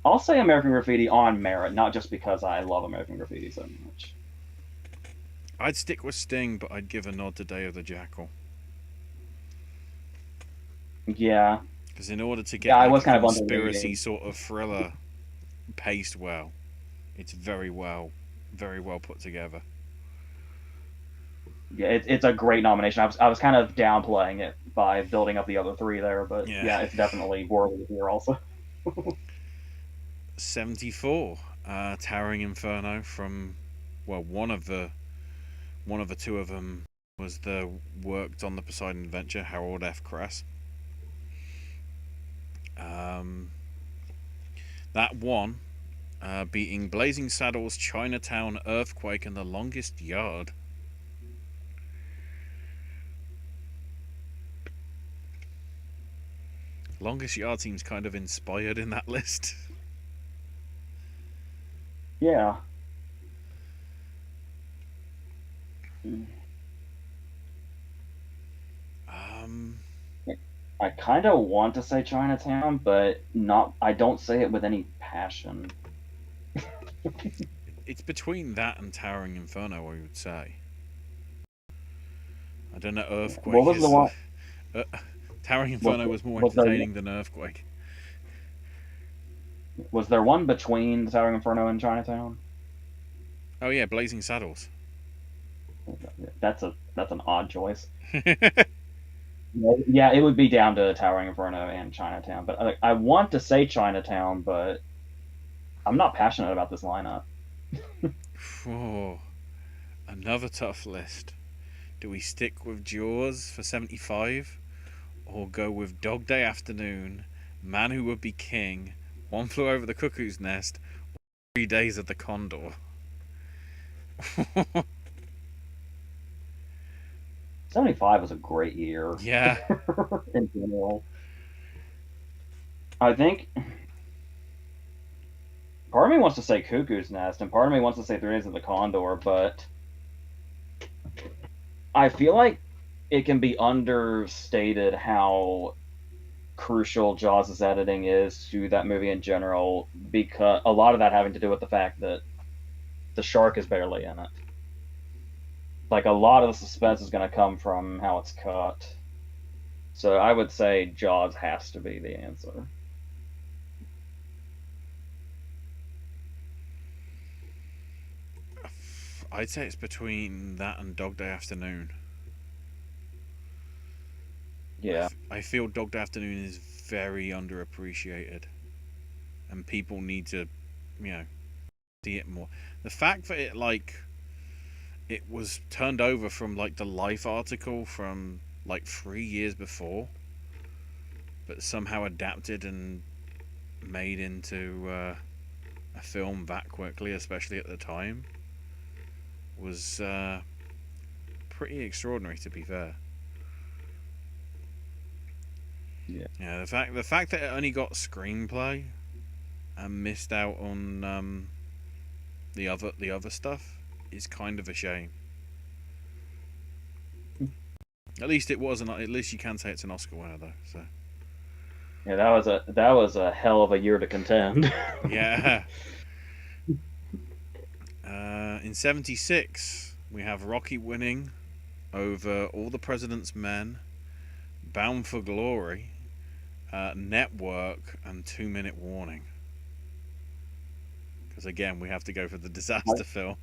I'll say American Graffiti on merit, not just because I love American Graffiti so much. I'd stick with Sting, but I'd give a nod to Day of the Jackal. Yeah, Because in order to yeah, get I like was a kind of under conspiracy reading. sort of thriller paced well, it's very well put together. Yeah, it's a great nomination. I was kind of downplaying it by building up the other three there, but Yeah. yeah, it's definitely worthy here also. 74, Towering Inferno from, well, one of the two of them was the worked on the Poseidon Adventure, Harold F. Kress. Um, that one, beating Blazing Saddles, Chinatown, Earthquake, and The Longest Yard. Longest Yard seems kind of inspired in that list. Yeah. Um, I kind of want to say Chinatown, but not. I don't say it with any passion. it's between that and Towering Inferno, I would say. I don't know. What Earthquake was the is one? uh, Towering Was Inferno was more was there entertaining than Earthquake. was there one between the Towering Inferno and Chinatown? Oh yeah, Blazing Saddles. That's an odd choice. Yeah, it would be down to Towering Inferno and Chinatown. But I want to say Chinatown, but I'm not passionate about this lineup. Oh, another tough list. Do we stick with Jaws for 75 or go with Dog Day Afternoon, Man Who Would Be King, One Flew Over the Cuckoo's Nest, 3 Days of the Condor? 75 was a great year Yeah, in general. I think part of me wants to say Cuckoo's Nest, and part of me wants to say 3 Days of the Condor, but I feel like it can be understated how crucial Jaws' editing is to that movie in general, because a lot of that having to do with the fact that the shark is barely in it. Like a lot of the suspense is going to come from how it's cut. So I would say Jaws has to be the answer. I'd say it's between that and Dog Day Afternoon. Yeah. I feel Dog Day Afternoon is very underappreciated, and people need to, you know, see it more. The fact that it was turned over from like the Life article from like 3 years before, but somehow adapted and made into a film that quickly, especially at the time, was pretty extraordinary. To be fair, Yeah. yeah, the fact that it only got screenplay and missed out on the other stuff is kind of a shame. At least it wasn't. At least you can say it's an Oscar winner though. So Yeah, that was a hell of a year to contend. yeah. In '76, we have Rocky winning over All the President's Men, Bound for Glory, Network, and 2 Minute Warning. Because again, we have to go for the disaster film.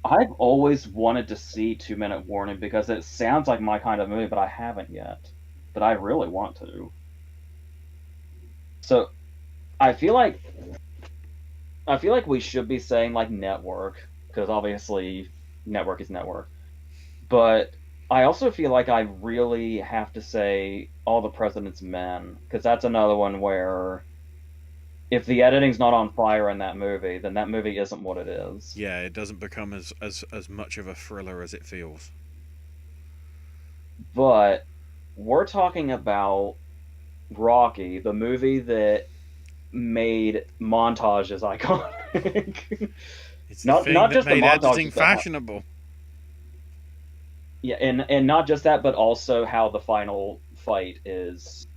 I've always wanted to see 2 Minute Warning because it sounds like my kind of movie, but I haven't yet. But I really want to. So I feel like I feel like we should be saying like Network because obviously Network is Network. But I also feel like I really have to say All the President's Men because that's another one where if the editing's not on fire in that movie, then that movie isn't what it is. Yeah, it doesn't become as much of a thriller as it feels. But we're talking about Rocky, the movie that made montages iconic. It's the not thing not that just the made editing montages that fashionable. yeah, and not just that, but also how the final fight is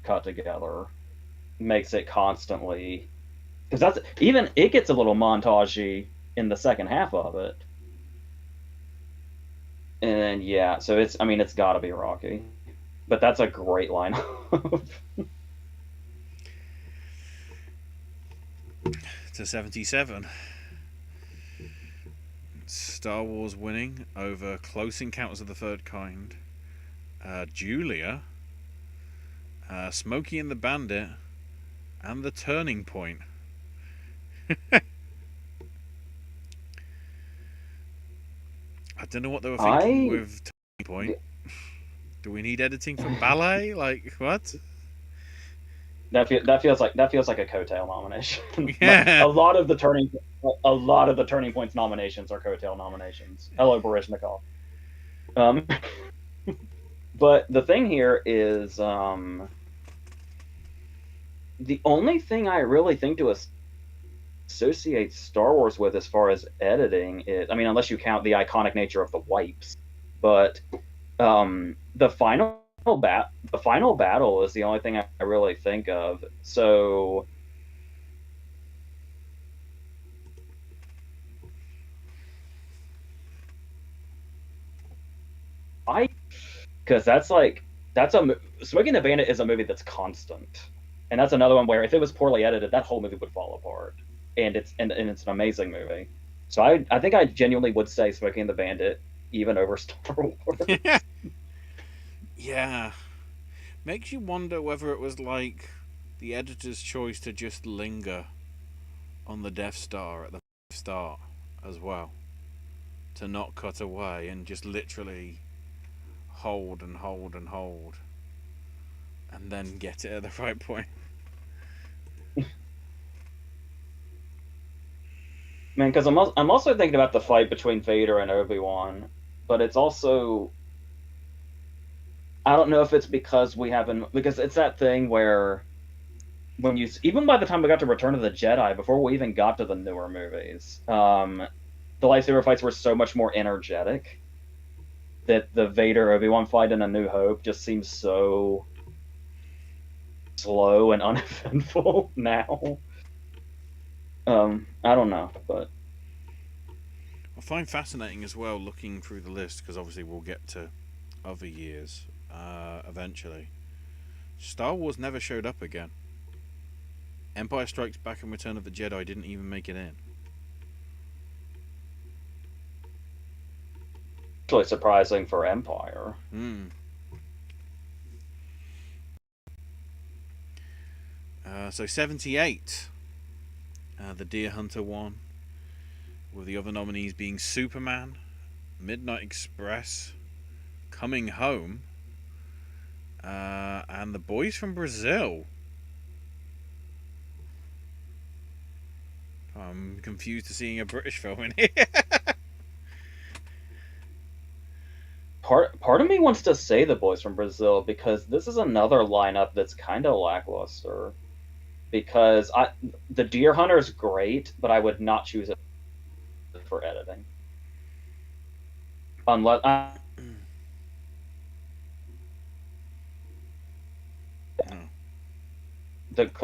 cut together makes it constantly because that's even it gets a little montagey in the second half of it. And yeah, so it's I mean it's got to be Rocky, but that's a great lineup. To '77, Star Wars winning over Close Encounters of the Third Kind, Julia, Smokey and the Bandit, and The Turning Point. I don't know what they were thinking I with Turning Point. Do we need editing for ballet? Like what? that feels like a coattail nomination. Yeah. A lot of the Turning Points nominations are coattail nominations. Hello, Barishnikov. Um, but the thing here is the only thing I really think to associate Star Wars with as far as editing is, I mean, unless you count the iconic nature of the wipes, but the final battle is the only thing I really think of. So I because that's a Smoking the Bandit is a movie that's constant, and that's another one where if it was poorly edited, that whole movie would fall apart. And it's an amazing movie. So I think I genuinely would say Smoking the Bandit even over Star Wars. Yeah, makes you wonder whether it was like the editor's choice to just linger on the Death Star at the start as well, to not cut away and just literally hold and hold and hold, and then get it at the right point. Man, because I'm also thinking about the fight between Vader and Obi-Wan, but it's also I don't know if it's because we haven't because it's that thing where when you even by the time we got to Return of the Jedi, before we even got to the newer movies, the lightsaber fights were so much more energetic that the Vader Obi-Wan fight in A New Hope just seems so slow and uneventful now. I don't know, but I find fascinating as well looking through the list because obviously we'll get to other years eventually. Star Wars never showed up again. Empire Strikes Back and Return of the Jedi didn't even make it in. actually surprising for Empire. Hmm. So 78, the Deer Hunter one, with the other nominees being Superman, Midnight Express, Coming Home, and The Boys from Brazil. I'm confused to seeing a British film in here. Part of me wants to say the boys from Brazil because this is another lineup that's kind of lackluster. Because the Deer Hunter is great, but I would not choose it for editing unless Oh.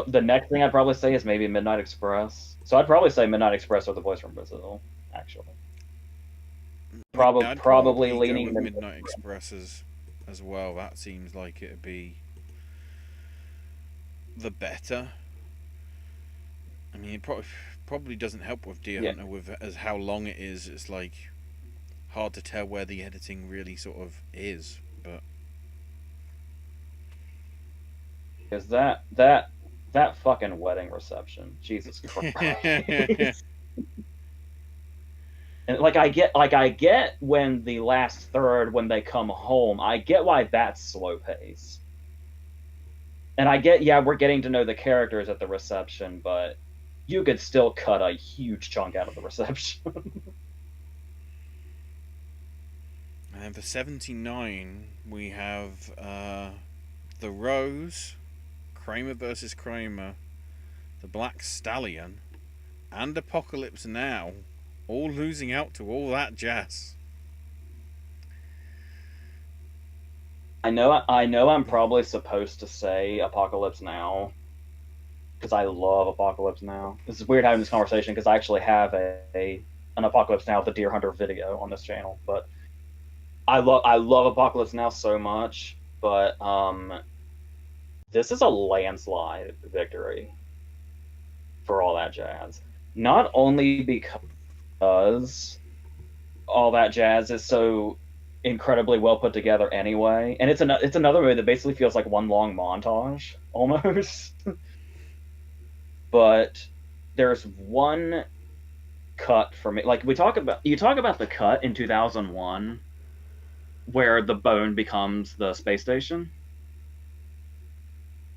the next thing I'd probably say is maybe Midnight Express. So I'd probably say Midnight Express or the boys from Brazil. Actually, I'd probably probably go leaning with the Midnight Express as well. That seems like it'd be the better. I mean, it probably doesn't help with Deer yeah. Hunter with as how long it is. It's like hard to tell where the editing really sort of is. But Because that fucking wedding reception, Jesus yeah, Christ. And like I get when the last third when they come home, I get why that's slow pace. And I get yeah, we're getting to know the characters at the reception, but you could still cut a huge chunk out of the reception. and then for 79 we have the Rose, Kramer versus Kramer, the Black Stallion, and Apocalypse Now, all losing out to all that jazz. I know I'm probably supposed to say Apocalypse Now because I love Apocalypse Now. This is weird having this conversation because I actually have an Apocalypse Now the Deer Hunter video on this channel, but I love Apocalypse Now so much, but this is a landslide victory for all that jazz. Not only because all that jazz is so incredibly well put together anyway, and it's another movie that basically feels like one long montage almost. But there's one cut for me. Like you talk about the cut in 2001 where the bone becomes the space station.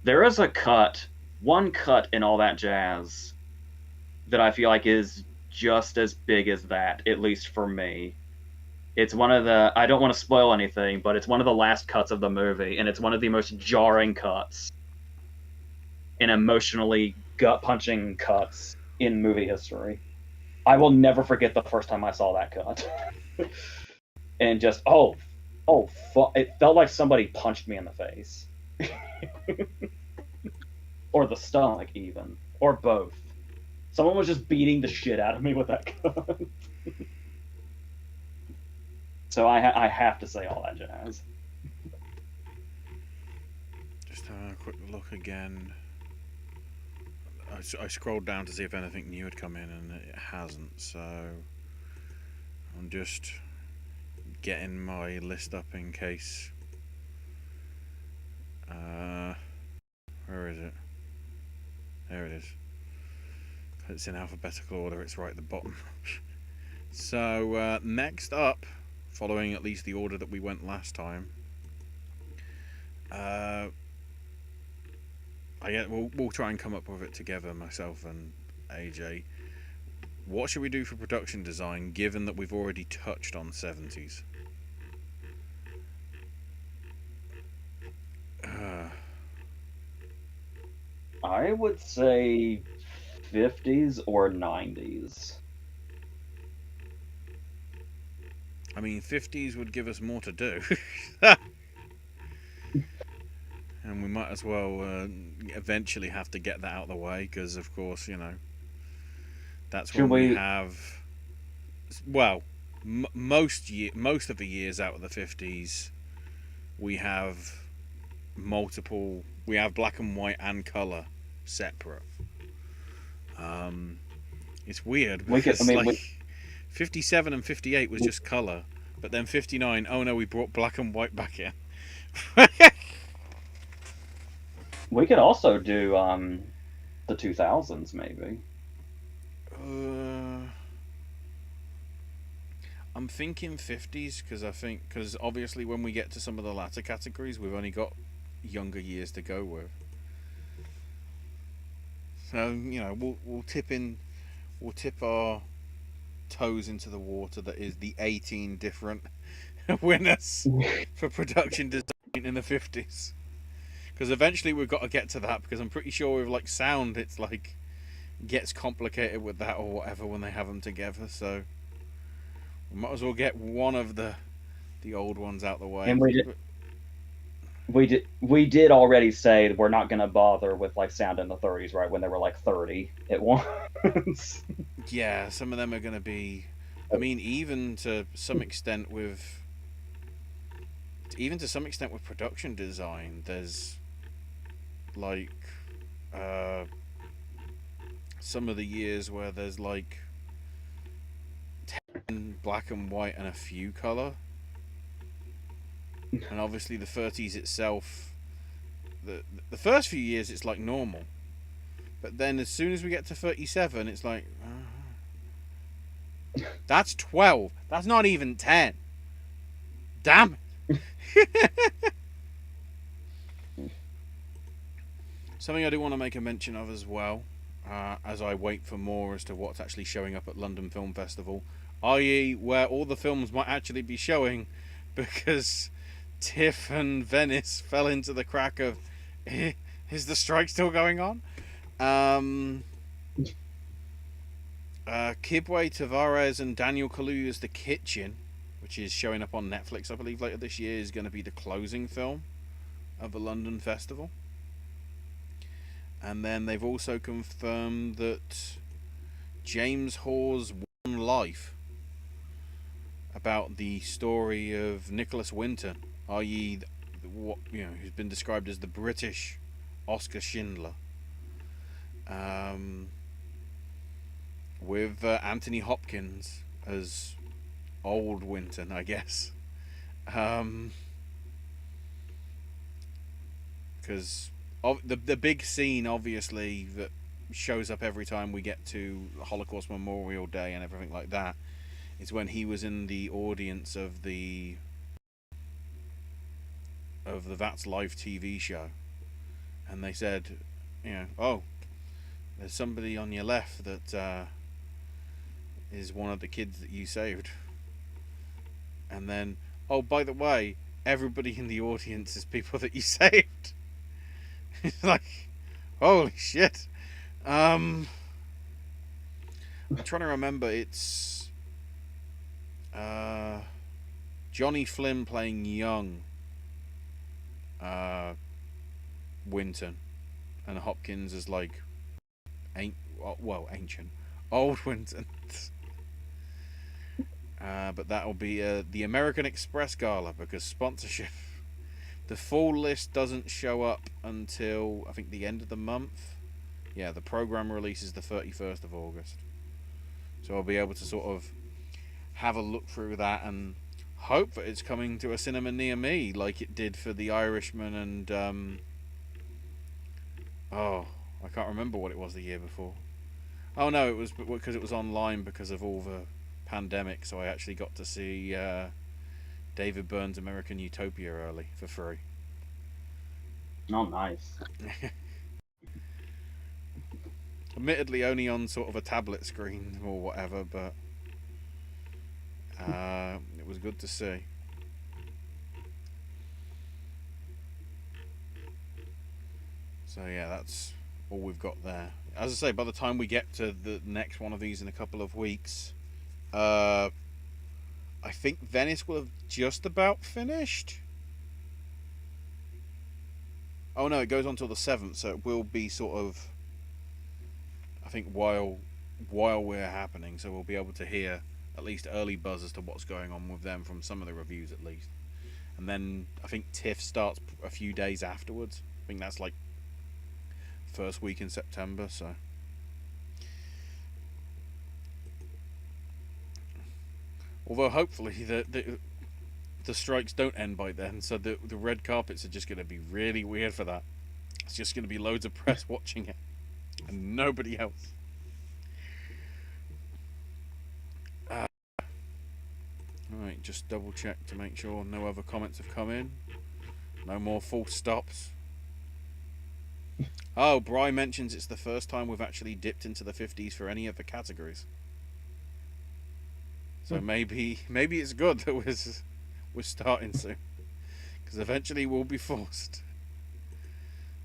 There is one cut in all that jazz that I feel like is just as big as that, at least for me. It's one of the I don't want to spoil anything, but it's one of the last cuts of the movie, and it's one of the most jarring cuts and emotionally gut punching cuts in movie history. I will never forget the first time I saw that cut. And just it felt like somebody punched me in the face. Or the stomach even, or both. Someone was just beating the shit out of me with that gun. So I have to say all that jazz. Just having a quick look again. I scrolled down to see if anything new had come in, and it hasn't. So I'm just getting my list up in case Uh, where is it? There it is. It's in alphabetical order. It's right at the bottom. So next up, following at least the order that we went last time, I get we'll try and come up with it together, myself and AJ. What should we do for production design, given that we've already touched on 70s? I would say 50s or 90s. I mean, 50s would give us more to do. And we might as well eventually have to get that out of the way, because, of course, that's Should when we we? have. Well, most of the years out of the 50s, we have multiple. We have black and white and color separate. It's weird We could. I because mean, like 57 and 58 was just color, but then 59. Oh no, we brought black and white back in. we could also do the 2000s maybe. uh, I'm thinking 50s because obviously when we get to some of the latter categories, we've only got younger years to go with. So we'll tip our toes into the water that is the 18 different winners for production design in the 50s. Because eventually we've got to get to that, because I'm pretty sure with like sound it's like gets complicated with that or whatever when they have them together. So we might as well get one of the old ones out the way. And we did already say that we're not going to bother with like sound in the 30s, right? When they were like 30 at once. Yeah, some of them are going to be. I mean, even to some extent with production design, there's like some of the years where there's like 10 black and white and a few color, and obviously the 30s itself, the first few years it's like normal, but then as soon as we get to 37 it's like that's 12, that's not even 10, damn it. Something I do want to make a mention of as well, as I wait for more as to what's actually showing up at London Film Festival, i.e. where all the films might actually be showing, because TIFF and Venice fell into the crack of, is the strike still going on? Kibwe Tavares and Daniel Kaluuya's The Kitchen, which is showing up on Netflix, I believe, later this year, is going to be the closing film of the London Festival. And then they've also confirmed that James Hoare's One Life, about the story of Nicholas Winton, i.e., who's been described as the British Oscar Schindler, with Anthony Hopkins as old Winton, I guess, because the big scene, obviously, that shows up every time we get to Holocaust Memorial Day and everything like that, is when he was in the audience of the That's Life TV show, and they said, oh, there's somebody on your left that is one of the kids that you saved, and then, oh, by the way, everybody in the audience is people that you saved. It's like, holy shit. I'm trying to remember. It's Johnny Flynn playing young Winton, and Hopkins is like ancient old Winton. But that'll be the American Express Gala, because sponsorship. The full list doesn't show up until I think the end of the month. Yeah, the program releases the 31st of August. So I'll be able to sort of have a look through that, and hope that it's coming to a cinema near me, like it did for The Irishman and oh, I can't remember what it was the year before. Oh no, it was because it was online because of all the pandemic, so I actually got to see David Byrne's American Utopia early for free. Oh, nice. Admittedly, only on sort of a tablet screen or whatever, but it was good to see. So yeah, that's all we've got there. As I say, by the time we get to the next one of these in a couple of weeks, uh, I think Venice will have just about finished. Oh no, it goes on till the 7th, so it will be sort of, I think, while we're happening, so we'll be able to hear at least early buzz as to what's going on with them from some of the reviews at least. And then I think TIFF starts a few days afterwards. I think that's like first week in September, so although hopefully the strikes don't end by then, so the red carpets are just going to be really weird for that. It's just going to be loads of press watching it and nobody else. Alright, just double check to make sure no other comments have come in. No more false stops. Oh, Bry mentions it's the first time we've actually dipped into the 50s for any of the categories. So maybe it's good that we're starting soon, because eventually we'll be forced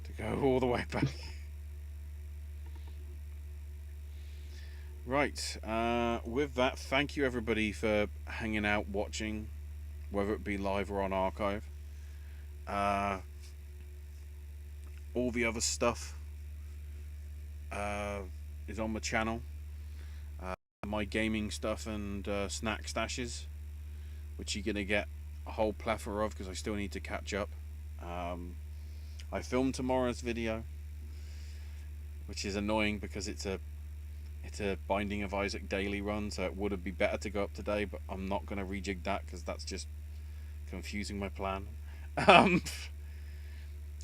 to go all the way back. Right. With that, thank you everybody for hanging out, watching, whether it be live or on archive. All the other stuff is on the channel. My gaming stuff and snack stashes, which you're gonna get a whole plethora of because I still need to catch up. I filmed tomorrow's video, which is annoying because it's a Binding of Isaac daily run, so it would be better to go up today, but I'm not going to rejig that because that's just confusing my plan.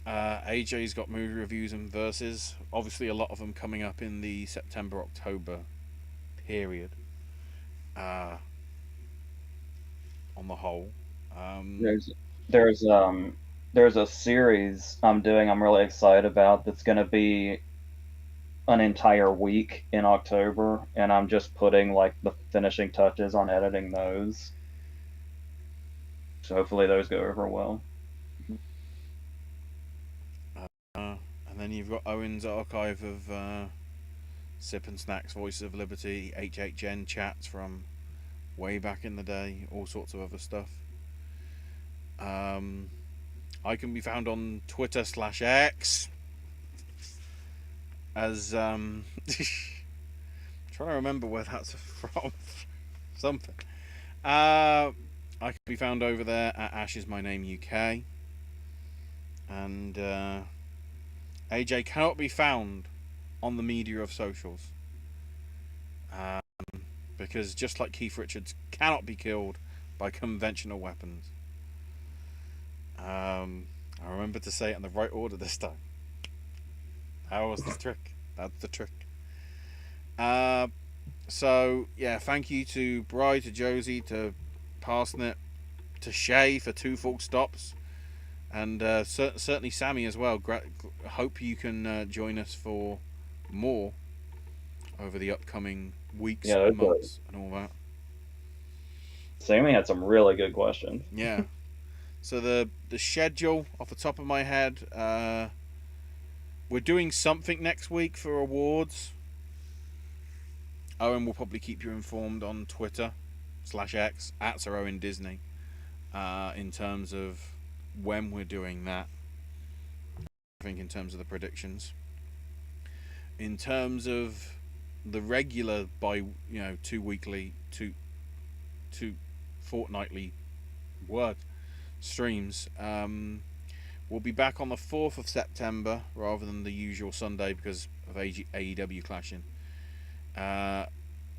AJ's got movie reviews and verses, obviously a lot of them coming up in the September-October period, on the whole. There's there's um there's a series I'm doing I'm really excited about that's going to be an entire week in October, and I'm just putting like the finishing touches on editing those. So hopefully those go over well. And then you've got Owen's archive of Sip and Snacks, Voices of Liberty, HHN chats from way back in the day, all sorts of other stuff. I can be found on Twitter/X as trying to remember where that's from. Something. I can be found over there at Ash is my name UK, and AJ cannot be found on the media of socials, because just like Keith Richards cannot be killed by conventional weapons. I remember to say it in the right order this time. That was the trick. That's the trick. So yeah, thank you to Bri, to Josie, to Parsnip, to Shay for 2 full stops, and certainly Sammy as well. Hope you can join us for more over the upcoming weeks, Yeah, months, and all that. Sammy had some really good questions. Yeah. So the schedule off the top of my head, we're doing something next week for awards. Owen will probably keep you informed on Twitter/X at Sir Owen Disney, in terms of when we're doing that. I think in terms of the predictions. In terms of the regular two fortnightly word streams, we'll be back on the 4th of September rather than the usual Sunday because of AEW clashing.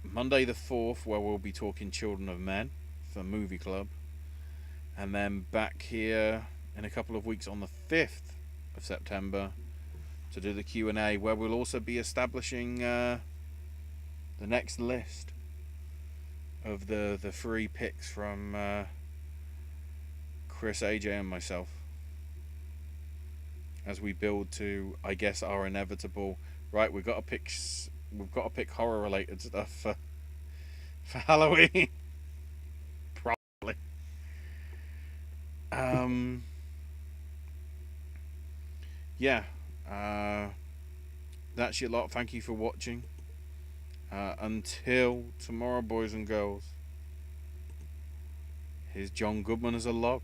Monday the 4th, where we'll be talking Children of Men for Movie Club. and then back here in a couple of weeks on the 5th of September to do the Q&A, where we'll also be establishing the next list of the free picks from Chris, AJ, and myself, as we build to, I guess, our inevitable. Right, we've got to pick horror related stuff for Halloween. Probably. Yeah. That's your lot. Thank you for watching. Until tomorrow, boys and girls. Here's John Goodman as a log.